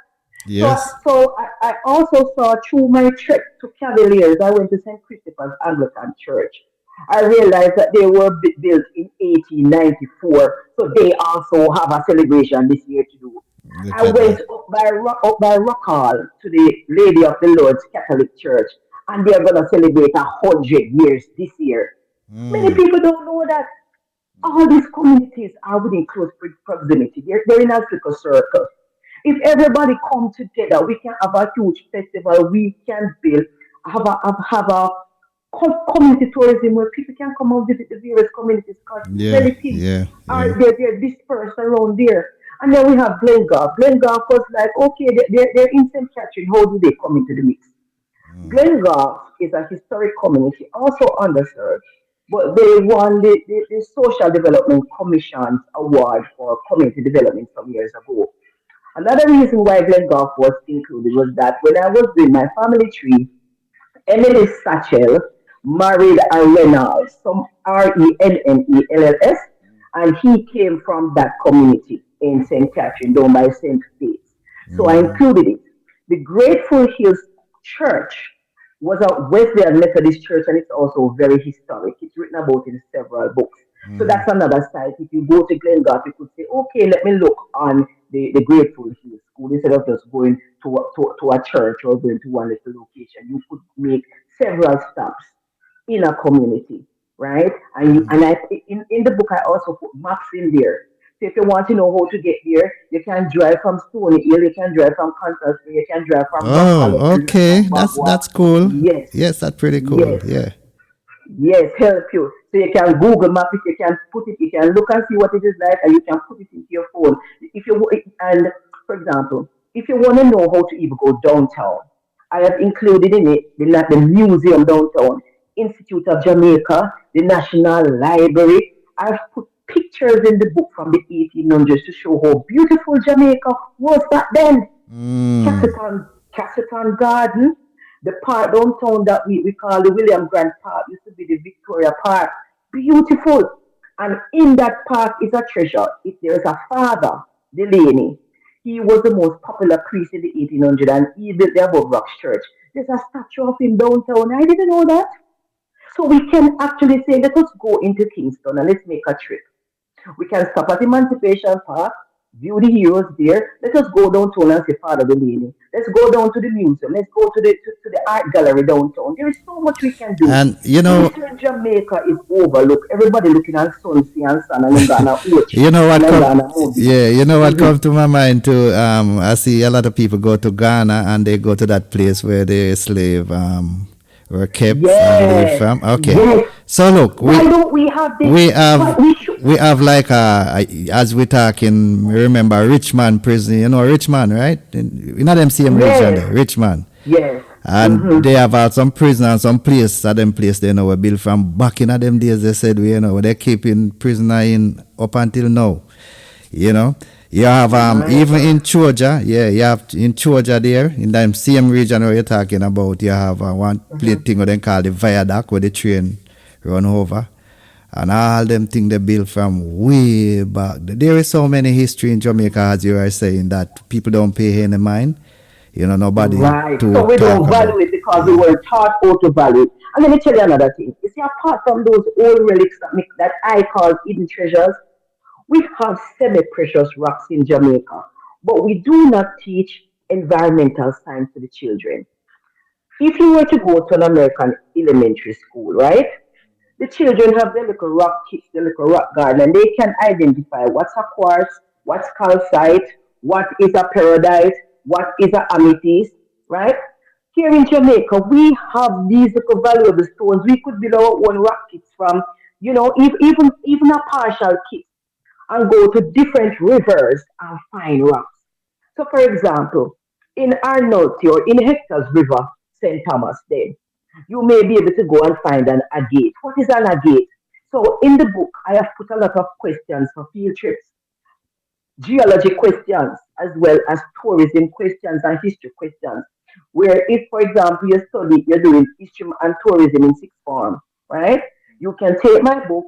Speaker 2: Yes.
Speaker 3: So I also saw through my trek to Cavaliers, I went to St. Christopher's Anglican Church. I realized that they were built in 1894, so they also have a celebration this year to do.
Speaker 2: Look
Speaker 3: I
Speaker 2: at
Speaker 3: went
Speaker 2: that.
Speaker 3: up by Rockall to the Lady of the Lord's Catholic Church, and they're gonna celebrate 100 years this year. Many
Speaker 2: Mm.
Speaker 3: people don't know that all these communities are within close proximity. They're in a little circle. If everybody come together, we can have a huge festival. We can build, have a community tourism where people can come and visit the various communities because
Speaker 2: Yeah,
Speaker 3: relatives
Speaker 2: yeah,
Speaker 3: are
Speaker 2: yeah.
Speaker 3: they're dispersed around there. And then we have Glengorf. Glengorf was like, okay, they're in St. Catherine. How do they come into the mix? Glengorf is a historic community, also underserved, but they won the Social Development Commission's award for community development some years ago. Another reason why Glengorf was included was that when I was doing my family tree, Emily Satchel married a Reynolds, some Rennells, and he came from that community in St. Catherine, down by St. Faith's. So I included it. The Grateful Hills Church was a Wesleyan Methodist church, and it's also very historic. It's written about in several books. So that's another site. If you go to Glengarth, you could say, okay, let me look on the Grateful Hills School instead of just going to a church or going to one little location. You could make several stops in a community, right? In the book I also put maps in there. So if you want to know how to get there, you can drive from Stony Hill, you can drive from Kansas, you can drive from Rock Hall, you
Speaker 2: Oh,
Speaker 3: can drive
Speaker 2: okay.
Speaker 3: from Bagua.
Speaker 2: That's cool.
Speaker 3: Yes,
Speaker 2: Yes, that's pretty cool.
Speaker 3: yes.
Speaker 2: Yeah.
Speaker 3: Yes, help you. So you can Google map it, you can put it, you can look and see what it is like, and you can put it into your phone. If you and for example, if you want to know how to even go downtown, I have included in it the museum downtown, Institute of Jamaica, the National Library. I've put pictures in the book from the 1800s to show how beautiful Jamaica was back then.
Speaker 2: Mm.
Speaker 3: Casseton Garden, the park downtown that we call the William Grant Park, used to be the Victoria Park. Beautiful. And in that park is a treasure. If there is a father, Delaney, he was the most popular priest in the 1800s and he built the Above Rocks Church. There's a statue of him downtown. I didn't know that. So we can actually say, let us go into Kingston and let's make a trip. We can stop at Emancipation Park, view the heroes there. Let us go downtown and see Father Delaney. Let's go down to the museum. Let's go to the art gallery downtown. There is so much we can do.
Speaker 2: And you know,
Speaker 3: Eastern Jamaica is overlooked. Everybody looking at Sunsea and Sun and then Ghana Ochi
Speaker 2: you know
Speaker 3: and
Speaker 2: what
Speaker 3: then
Speaker 2: come,
Speaker 3: Ghana Mobile.
Speaker 2: yeah, you know what
Speaker 3: Mm-hmm.
Speaker 2: come to my mind too. I see a lot of people go to Ghana and they go to that place where the slave were kept, I believe.
Speaker 3: Yes,
Speaker 2: From okay,
Speaker 3: yes.
Speaker 2: so look,
Speaker 3: Why don't we have this?
Speaker 2: we
Speaker 3: Why
Speaker 2: have
Speaker 3: we should?
Speaker 2: we have like as we talking. Remember Richmond prison? You know Richmond, right? In them same region
Speaker 3: Yes,
Speaker 2: there, Richmond.
Speaker 3: yes.
Speaker 2: And
Speaker 3: Mm-hmm.
Speaker 2: they have some prison and some place at them place they know were built from back in them days. They said we they keeping prisoner in up until now. You know, you have
Speaker 3: My
Speaker 2: even
Speaker 3: God.
Speaker 2: in Georgia, yeah, you have in Georgia there in that same region where you're talking about. You have one place
Speaker 3: Mm-hmm.
Speaker 2: thing what they call the viaduct where the train run over, and all them things they built from way back. There is so many history in Jamaica, as you are saying, that people don't pay any mind. Nobody
Speaker 3: Right. So
Speaker 2: to
Speaker 3: we
Speaker 2: talk
Speaker 3: don't
Speaker 2: about.
Speaker 3: value it because we
Speaker 2: Yeah.
Speaker 3: were taught how to value it. And let me tell you another thing. You see, apart from those old relics that I call hidden treasures, we have semi-precious rocks in Jamaica, but we do not teach environmental science to the children. If you were to go to an American elementary school, right? The children have their little rock kits, their little rock garden, and they can identify what's a quartz, what's calcite, what is a peridot, what is a amethyst, right? Here in Jamaica, we have these little valuable stones. We could build our own rock kits from, even a partial kit and go to different rivers and find rocks. So, for example, in Arnulty or in Hector's River, St. Thomas, then you may be able to go and find an agate. What is an agate? So, in the book, I have put a lot of questions for field trips, geology questions, as well as tourism questions and history questions. Where, if, for example, you're doing history and tourism in sixth form, right? You can take my book,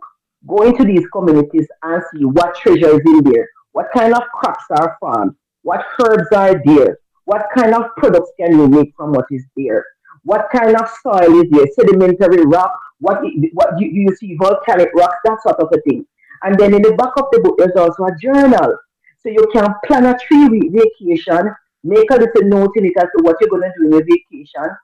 Speaker 3: go into these communities and see what treasure is in there, what kind of crops are farmed, what herbs are there, what kind of products can you make from what is there, what kind of soil is there, sedimentary rock, what you see volcanic rocks, that sort of a thing. And then in the back of the book, there's also a journal. So you can plan a 3 week vacation, make a little note in it as to what you're going to do in your vacation,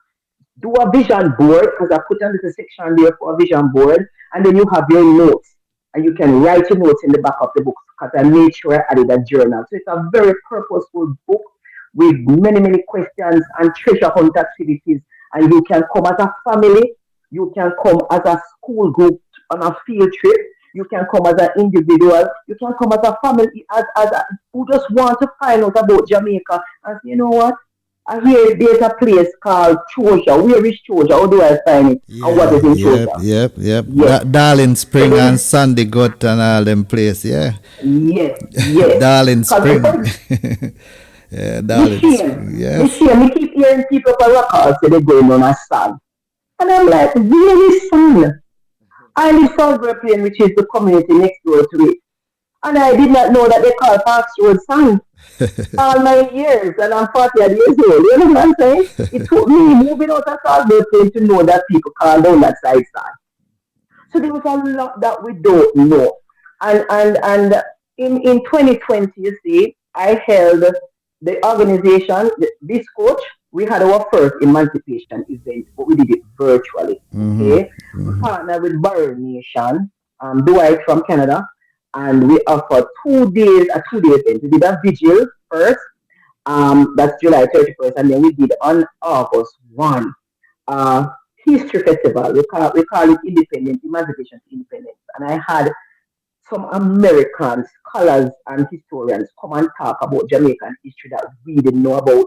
Speaker 3: do a vision board because I put a little section there for a vision board, and then you have your notes, and you can write your notes in the back of the book because I made sure I added a journal. So it's a very purposeful book with many questions and treasure hunt activities, and you can come as a family, you can come as a school group on a field trip. You can come as an individual. You can come as a family, who just want to find out about Jamaica. And say, you know what? I hear there's a place called Choja. Where is Choja? How do I find it? And what
Speaker 2: Yeah,
Speaker 3: is in
Speaker 2: yep,
Speaker 3: Choja?
Speaker 2: yep, yep.
Speaker 3: Yes.
Speaker 2: Darling
Speaker 3: So
Speaker 2: Spring and
Speaker 3: then,
Speaker 2: Sandy Gut and all them place, yeah.
Speaker 3: yes.
Speaker 2: Darling
Speaker 3: Because
Speaker 2: Spring. Yeah,
Speaker 3: me
Speaker 2: Darling
Speaker 3: shame,
Speaker 2: Spring,
Speaker 3: me
Speaker 2: yes.
Speaker 3: shame, me keep hearing people from records say they're going on a song. And I'm like, where is son? I live Salisbury Plain, which is the community next door to it. And I did not know that they call Parks Road son all my years, and I'm 40 years old. You know what I'm saying? It took me moving out of Salisbury Plain to know that people call down that side son. So there was a lot that we don't know. And in 2020, you see, I held the organization, this coach, we had our first emancipation event, but we did it virtually. Okay. We partnered with Barrel Nation, Dwight from Canada, and we offered 2 days, a 2 day event. We did a vigil first, that's July 31st, and then we did on August 1 uh, history festival. We call it Independent Emancipation to Independence. And I had some American scholars and historians come and talk about Jamaican history that we didn't know about.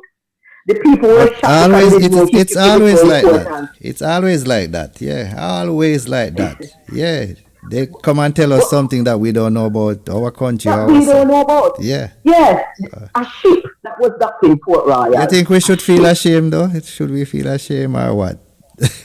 Speaker 3: The people were
Speaker 2: But
Speaker 3: shocked because
Speaker 2: always
Speaker 3: they didn't know
Speaker 2: it's
Speaker 3: history could be so
Speaker 2: always like that.
Speaker 3: important.
Speaker 2: It's always like that. Yeah, always like that. Yeah, they come and tell us
Speaker 3: But
Speaker 2: something that we don't know about our country
Speaker 3: that
Speaker 2: or
Speaker 3: we
Speaker 2: ourselves.
Speaker 3: don't know about.
Speaker 2: Yeah.
Speaker 3: Yes, a ship that was docked in Port
Speaker 2: You
Speaker 3: Royal.
Speaker 2: think we should
Speaker 3: A
Speaker 2: feel
Speaker 3: ship.
Speaker 2: ashamed though? Should we feel ashamed or what?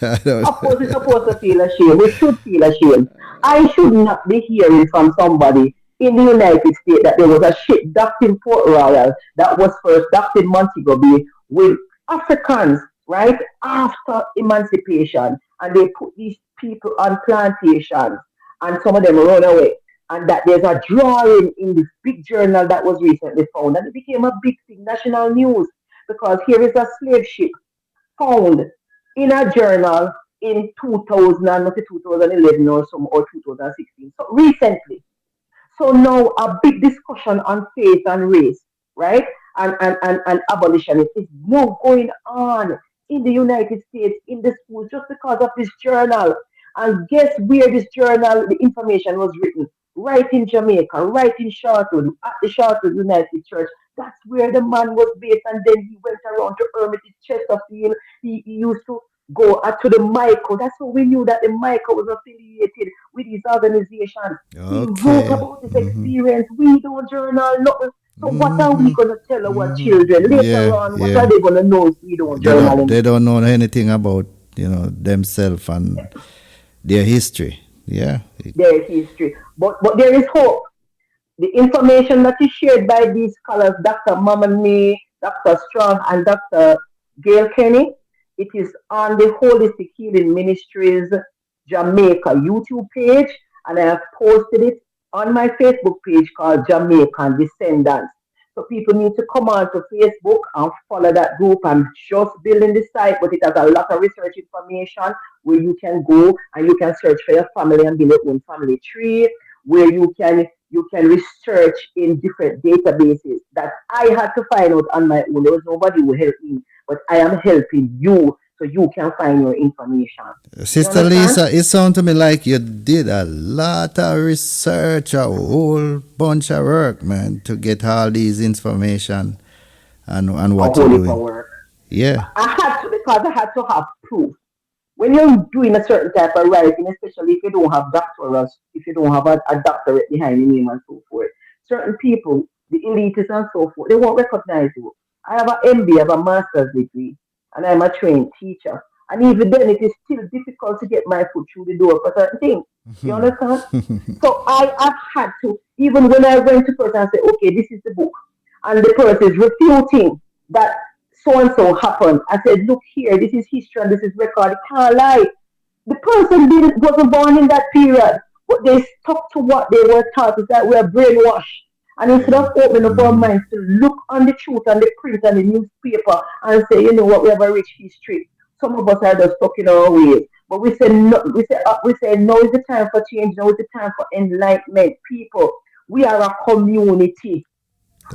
Speaker 2: I don't
Speaker 3: Of course, we're supposed to feel ashamed. We should feel ashamed. I should not be hearing from somebody in the United States that there was a ship docked in Port Royal that was first docked in Montego Bay with Africans, right, after emancipation. And they put these people on plantations, and some of them run away. And that there's a drawing in this big journal that was recently found. And it became a big thing, national news, because here is a slave ship found in a journal in 2000, not 2011 or some or 2016. So recently. So now a big discussion on faith and race, right? And abolition is now going on in the United States, in the schools, just because of this journal. And guess where this journal, the information was written? Right in Jamaica, right in Charlotte, at the Charlotte United Church. That's where the man was based, and then he went around to Hermitage, Chesterfield. He used to go to the Michael. That's how we knew that the Michael was affiliated with his organization. He wrote
Speaker 2: Okay.
Speaker 3: about his experience. We don't journal nothing. So what are we gonna tell our children later
Speaker 2: Yeah,
Speaker 3: on? What are
Speaker 2: yeah.
Speaker 3: they gonna know if we don't journal
Speaker 2: They
Speaker 3: anything?
Speaker 2: don't know anything about, themselves and their history. Yeah.
Speaker 3: There is history, but there is hope. The information that is shared by these scholars, Dr. Mamani, Dr. Strong, and Dr. Gail Kenny, it is on the Holistic Healing Ministries Jamaica YouTube page, and I have posted it on my Facebook page called Jamaican Descendants. So people need to come on to Facebook and follow that group. I'm just building the site, but it has a lot of research information where you can go and you can search for your family and build your own family tree, where you can research in different databases that I had to find out on my own. There was nobody who helped me, but I am helping you so you can find your information. You
Speaker 2: Sister
Speaker 3: understand?
Speaker 2: Lisa, it sounds to me like you did a lot of research, a whole bunch of work, man, to get all these information and
Speaker 3: A
Speaker 2: what you're
Speaker 3: holy for
Speaker 2: doing.
Speaker 3: work.
Speaker 2: Yeah.
Speaker 3: I had to because I had to have proof. When you're doing a certain type of writing, especially if you don't have doctorate, if you don't have a doctorate behind your name and so forth, certain people, the elites and so forth, they won't recognize you. I have an MBA, I have a master's degree, and I'm a trained teacher. And even then, it is still difficult to get my foot through the door for certain things. You understand? So I have had to, even when I went to person and say, okay, this is the book, and the person is refuting that so and so happened. I said, look here, this is history and this is record. It can't lie. The person wasn't born in that period, but they stuck to what they were taught. It's that we're brainwashed. And instead of opening up our minds to look on the truth and the print and the newspaper and say, you know what, we have a rich history. Some of us are just stuck in our ways. But we say no, we say now is the time for change, now is the time for enlightenment. People, we are a community.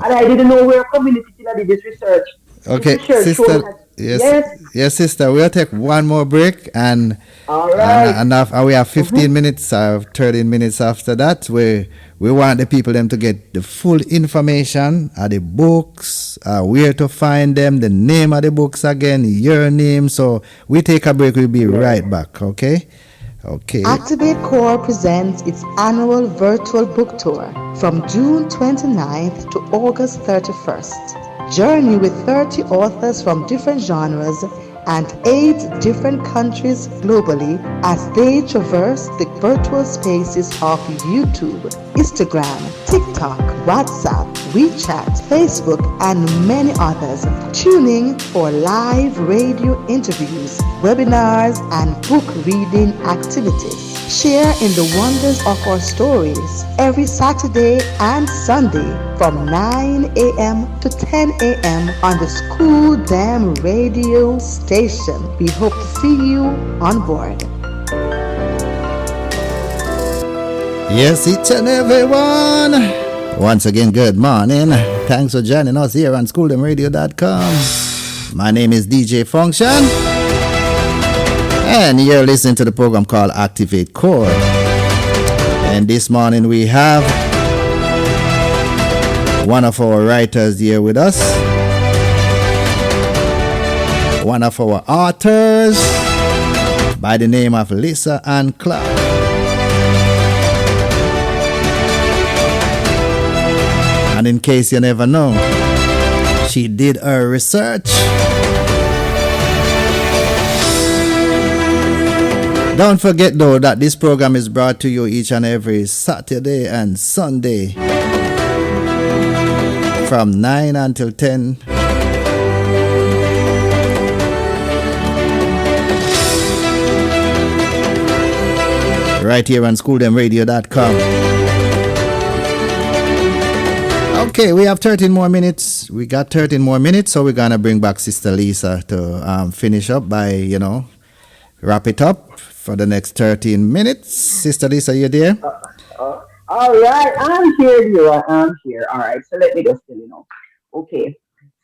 Speaker 3: And I didn't know we're a community till I did this research. This
Speaker 2: Okay,
Speaker 3: research showed me
Speaker 2: sister.
Speaker 3: that
Speaker 2: Yes,
Speaker 3: yes,
Speaker 2: yes, sister. We'll take one more break, and
Speaker 3: all right.
Speaker 2: and we have
Speaker 3: Mm-hmm.
Speaker 2: 15 minutes or 13 minutes after that. We want the people them to get the full information of the books, where to find them, the name of the books again, your name. So we take a break. We'll be
Speaker 3: Yes.
Speaker 2: right back. Okay, okay.
Speaker 1: Activate Core presents its annual virtual book tour from June 29th to August 31st. Journey with 30 authors from different genres and 8 different countries globally as they traverse the virtual spaces of YouTube, Instagram, TikTok, WhatsApp, WeChat, Facebook, and many others. Tuning for live radio interviews, webinars, and book reading activities. Share in the wonders of our stories every Saturday and Sunday from 9 a.m. to 10 a.m. on the School Dam radio station. We hope to see you on board.
Speaker 2: Yes, each and everyone. Once again, good morning. Thanks for joining us here on schooldemradio.com. My name is DJ Function, and you're listening to the program called Activate Core. And this morning we have one of our writers here with us, one of our authors by the name of Lisa Annclarke. And in case you never know, she did her research. Don't forget though that this program is brought to you each and every Saturday and Sunday from 9 until 10. Right here on schooldemradio.com. Okay, we have 13 more minutes. We got 13 more minutes, so we're gonna bring back Sister Lisa to finish up by, wrap it up for the next 13 minutes. Sister Lisa, you there?
Speaker 3: All right, I'm here, dear. I'm here. All right, so let me just tell you know. Okay,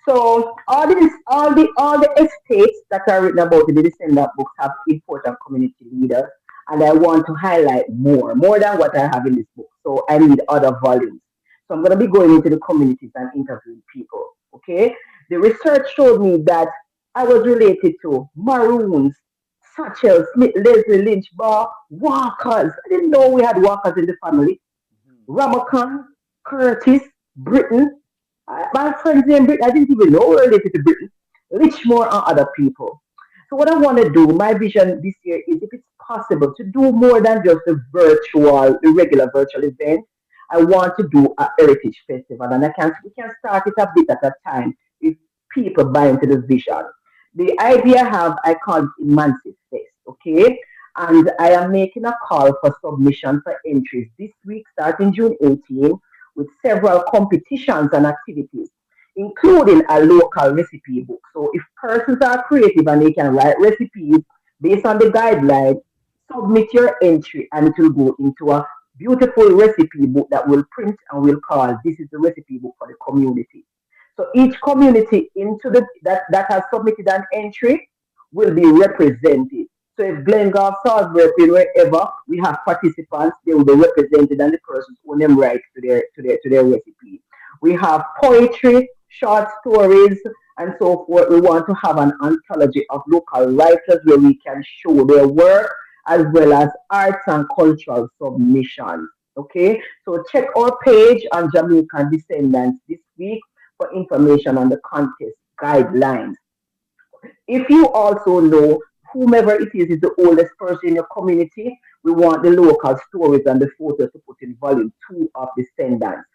Speaker 3: so all the estates that are written about in the descendant books have important community leaders, and I want to highlight more than what I have in this book. So I need other volumes. So I'm going to be going into the communities and interviewing people. Okay, the research showed me that I was related to Maroons, Satchel, Smith, Leslie Lynch, Bar, Walkers. I didn't know we had Walkers in the family. Ramakan, Curtis, Britain. My friends named Britain, I didn't even know we were related to Britain. Lichmore and other people. So what I want to do, my vision this year is if it's possible to do more than just the regular virtual event. I want to do a heritage festival, and we can start it a bit at a time if people buy into the vision. The idea I have, I call it Emancip Fest, okay? And I am making a call for submission for entries this week, starting June 18, with several competitions and activities, including a local recipe book. So if persons are creative and they can write recipes based on the guidelines, submit your entry and it will go into a beautiful recipe book that will print and will call this is the recipe book for the community. So each community that has submitted an entry will be represented. So if Glengorf, Salisbury, wherever we have participants, they will be represented and the persons own them right to their recipe. We have poetry, short stories, and so forth. We want to have an anthology of local writers where we can show their work as well as arts and cultural submissions. Okay, so check our page on Jamaican Descendants this week for information on the contest guidelines. If you also know whomever it is the oldest person in your community, we want the local stories and the photos to put in volume 2 of Descendants.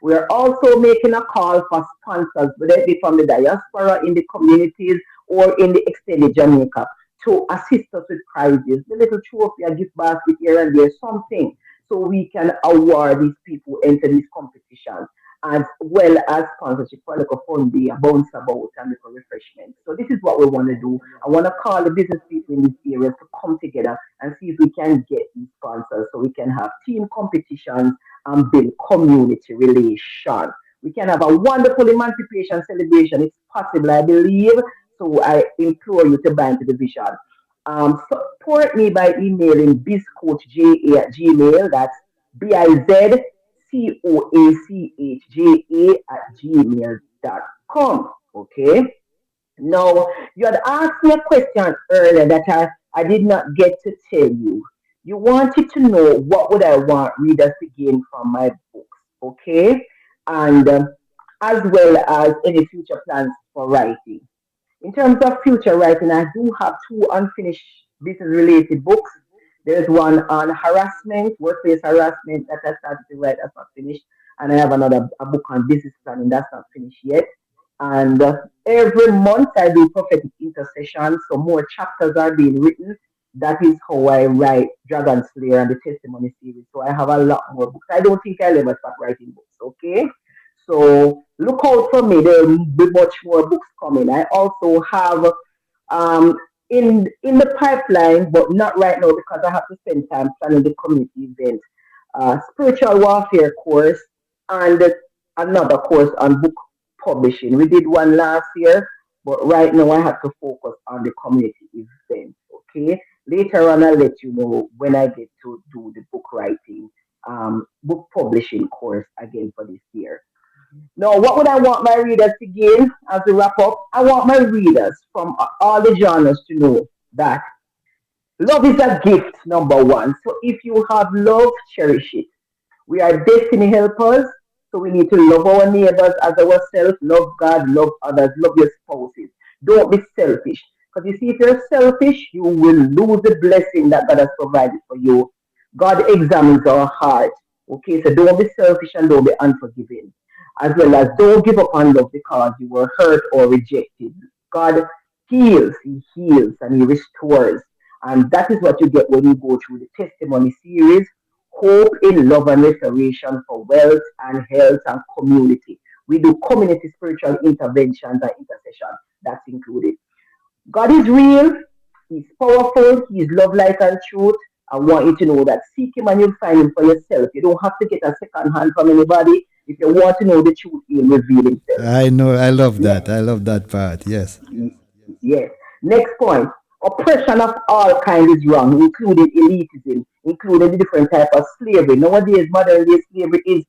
Speaker 3: We are also making a call for sponsors, whether it be from the diaspora in the communities or in the extended Jamaica, to assist us with prizes, the little trophy, a gift basket here and there, something, so we can award these people who enter these competitions. as well as sponsorship for like a fun day, a bounce about and little refreshment. So this is what we want to do. I want to call the business people in these areas to come together and see if we can get these sponsors so we can have team competitions and build community relation. We can have a wonderful emancipation celebration. It's possible, I believe. So I implore you to buy into the vision. Support me by emailing bizcoachja at gmail. That's bizcoachja@gmail.com. Okay. Now, you had asked me a question earlier that I did not get to tell you. You wanted to know what would I want readers to gain from my books, okay? And as well as any future plans for writing. In terms of future writing, I do have two unfinished business related books. There's one on harassment, workplace harassment that I started to write, that's not finished. And I have another a book on business planning that's not finished yet. And every month I do prophetic intercession, so more chapters are being written. That is how I write Dragon Slayer and the Testimony series. So I have a lot more books. I don't think I'll ever stop writing books, okay? So look out for me. There will be much more books coming. I also have um, in the pipeline, but not right now because I have to spend time planning the community event. Spiritual warfare course and another course on book publishing. We did one last year, but right now I have to focus on the community event. Okay. Later on, I'll let you know when I get to do the book writing, book publishing course again for this year. Now, what would I want my readers to gain as we wrap up? I want my readers from all the genres to know that love is a gift, number one. So if you have love, cherish it. We are destiny helpers, so we need to love our neighbors as ourselves, love God, love others, love your spouses. Don't be selfish. Because you see, if you're selfish, you will lose the blessing that God has provided for you. God examines our heart. Okay, so don't be selfish and don't be unforgiving. As well as don't give up on love because you were hurt or rejected. God He heals, and He restores. And that is what you get when you go through the testimony series, hope in love and restoration for wealth and health and community. We do community spiritual interventions and intercession. That's included. God is real. He's powerful. He's love, light, and truth. I want you to know that seek Him and you'll find Him for yourself. You don't have to get a second hand from anybody. If you want to know the truth, He'll reveal Himself.
Speaker 2: I know. I love that.
Speaker 3: Next,
Speaker 2: I love that part. Yes.
Speaker 3: yes. Next point. Oppression of all kinds is wrong, including elitism, including the different type of slavery. Nowadays, modern day slavery is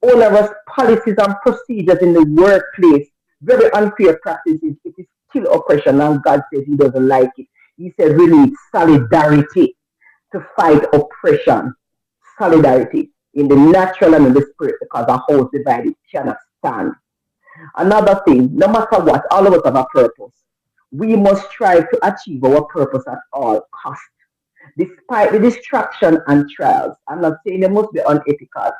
Speaker 3: onerous policies and procedures in the workplace, very unfair practices. It is still oppression, and God says He doesn't like it. He says we need solidarity to fight oppression. Solidarity in the natural and in the spirit, because a house divided cannot stand. Another thing, no matter what, all of us have a purpose. We must strive to achieve our purpose at all costs despite the distraction and trials. I'm not saying they must be unethical,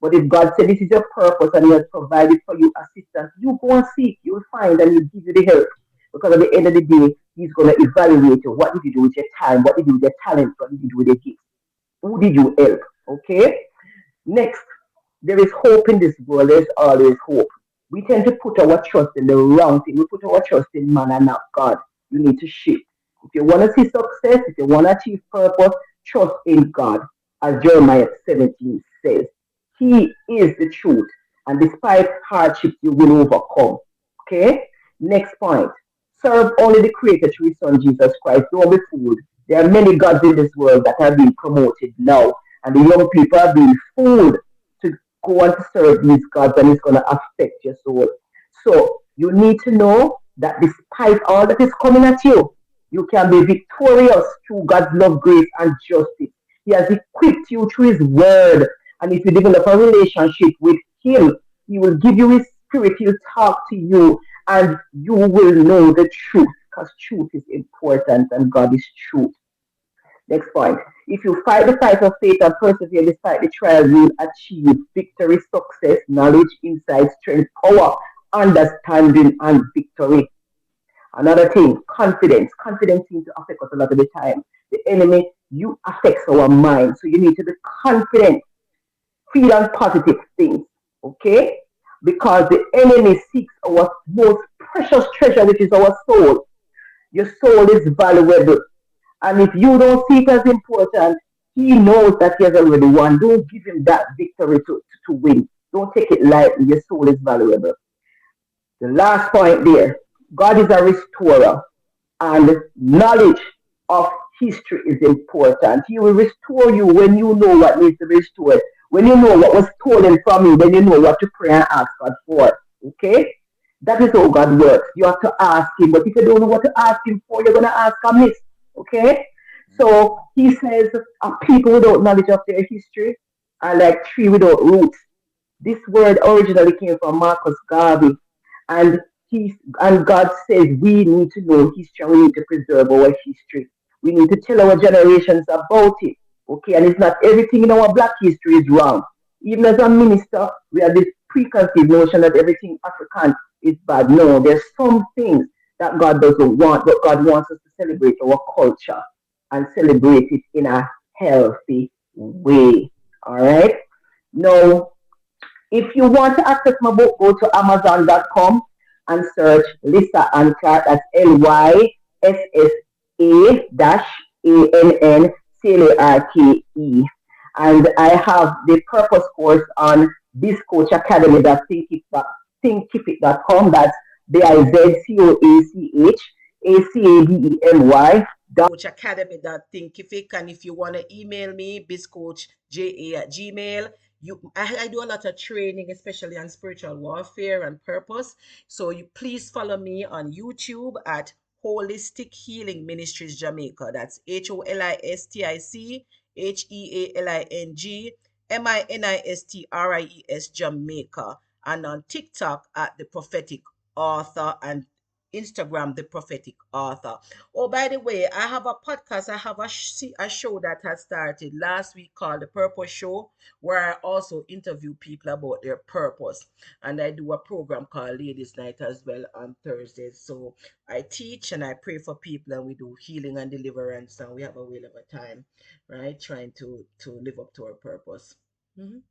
Speaker 3: but if God said this is your purpose and He has provided for you assistance, you go and seek, you'll find, and He'll give you the help. Because at the end of the day, He's going to evaluate you. What did you do with your time? What did you do with your talent? What did you do with your gifts? Who did you help? Okay? Next, there is hope in this world. There's always hope. We tend to put our trust in the wrong thing. We put our trust in man and not God. You need to shift. If you want to see success, if you want to achieve purpose, trust in God. As Jeremiah 17 says, He is the truth. And despite hardship, you will overcome. Okay? Next point. Serve only the Creator through His Son Jesus Christ. Don't be fooled. There are many gods in this world that are being promoted now. And the young people are being fooled to go and serve these gods, and it's going to affect your soul. So you need to know that despite all that is coming at you, you can be victorious through God's love, grace, and justice. He has equipped you through His word. And if you develop a relationship with Him, He will give you His spirit. He'll talk to you, and you will know the truth, because truth is important and God is truth. Next point. If you fight the fight of faith and persevere despite the trial, you will achieve victory, success, knowledge, insight, strength, power, understanding, and victory. Another thing, confidence. Confidence seems to affect us a lot of the time. The enemy, you affects our mind. So you need to be confident, feel on positive things. Okay? because the enemy seeks our most precious treasure, which is our soul. Your soul is valuable. And if you don't see it as important, he knows that he has already won. Don't give him that victory to win. Don't take it lightly. Your soul is valuable. The last point there, God is a restorer, and knowledge of history is important. He will restore you when you know what needs to be restored. When you know what was stolen from you, then you know what to pray and ask God for. Okay? That is how God works. You have to ask Him, but if you don't know what to ask Him for, you're going to ask amiss. Okay? So He says, a people without knowledge of their history are like tree without roots. This word originally came from Marcus Garvey, and and God says we need to know history and we need to preserve our history. We need to tell our generations about it. Okay, and it's not everything in our black history is wrong. Even as a minister, we have this preconceived notion that everything African is bad. No, there's some things that God doesn't want, but God wants us to celebrate our culture and celebrate it in a healthy way. All right. Now, if you want to access my book, go to Amazon.com and search Lisa and Clark. That's Lyssa dash ANNCLARKE. And I have the purpose course on this coach academy that thinkific.com. That's BIZCOACHACADEMY
Speaker 4: academy.thinkific. And if you want to email me, biscoachja at gmail. I do a lot of training, especially on spiritual warfare and purpose. So you please follow me on YouTube at Holistic Healing Ministries Jamaica. That's HOLISTICHEALING Jamaica. And on TikTok at the prophetic author, and Instagram, the prophetic author. Oh, by the way, I have a podcast. I have a show that has started last week called The Purpose Show, where I also interview people about their purpose. And I do a program called Ladies Night as well on Thursdays. So I teach and I pray for people, and we do healing and deliverance, and we have a whale of a time, right? Trying to live up to our purpose. Mhm.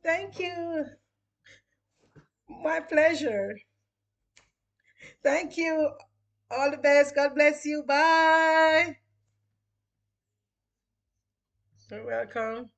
Speaker 4: Thank you. My pleasure. Thank you. All the best. God bless you. Bye. You're welcome.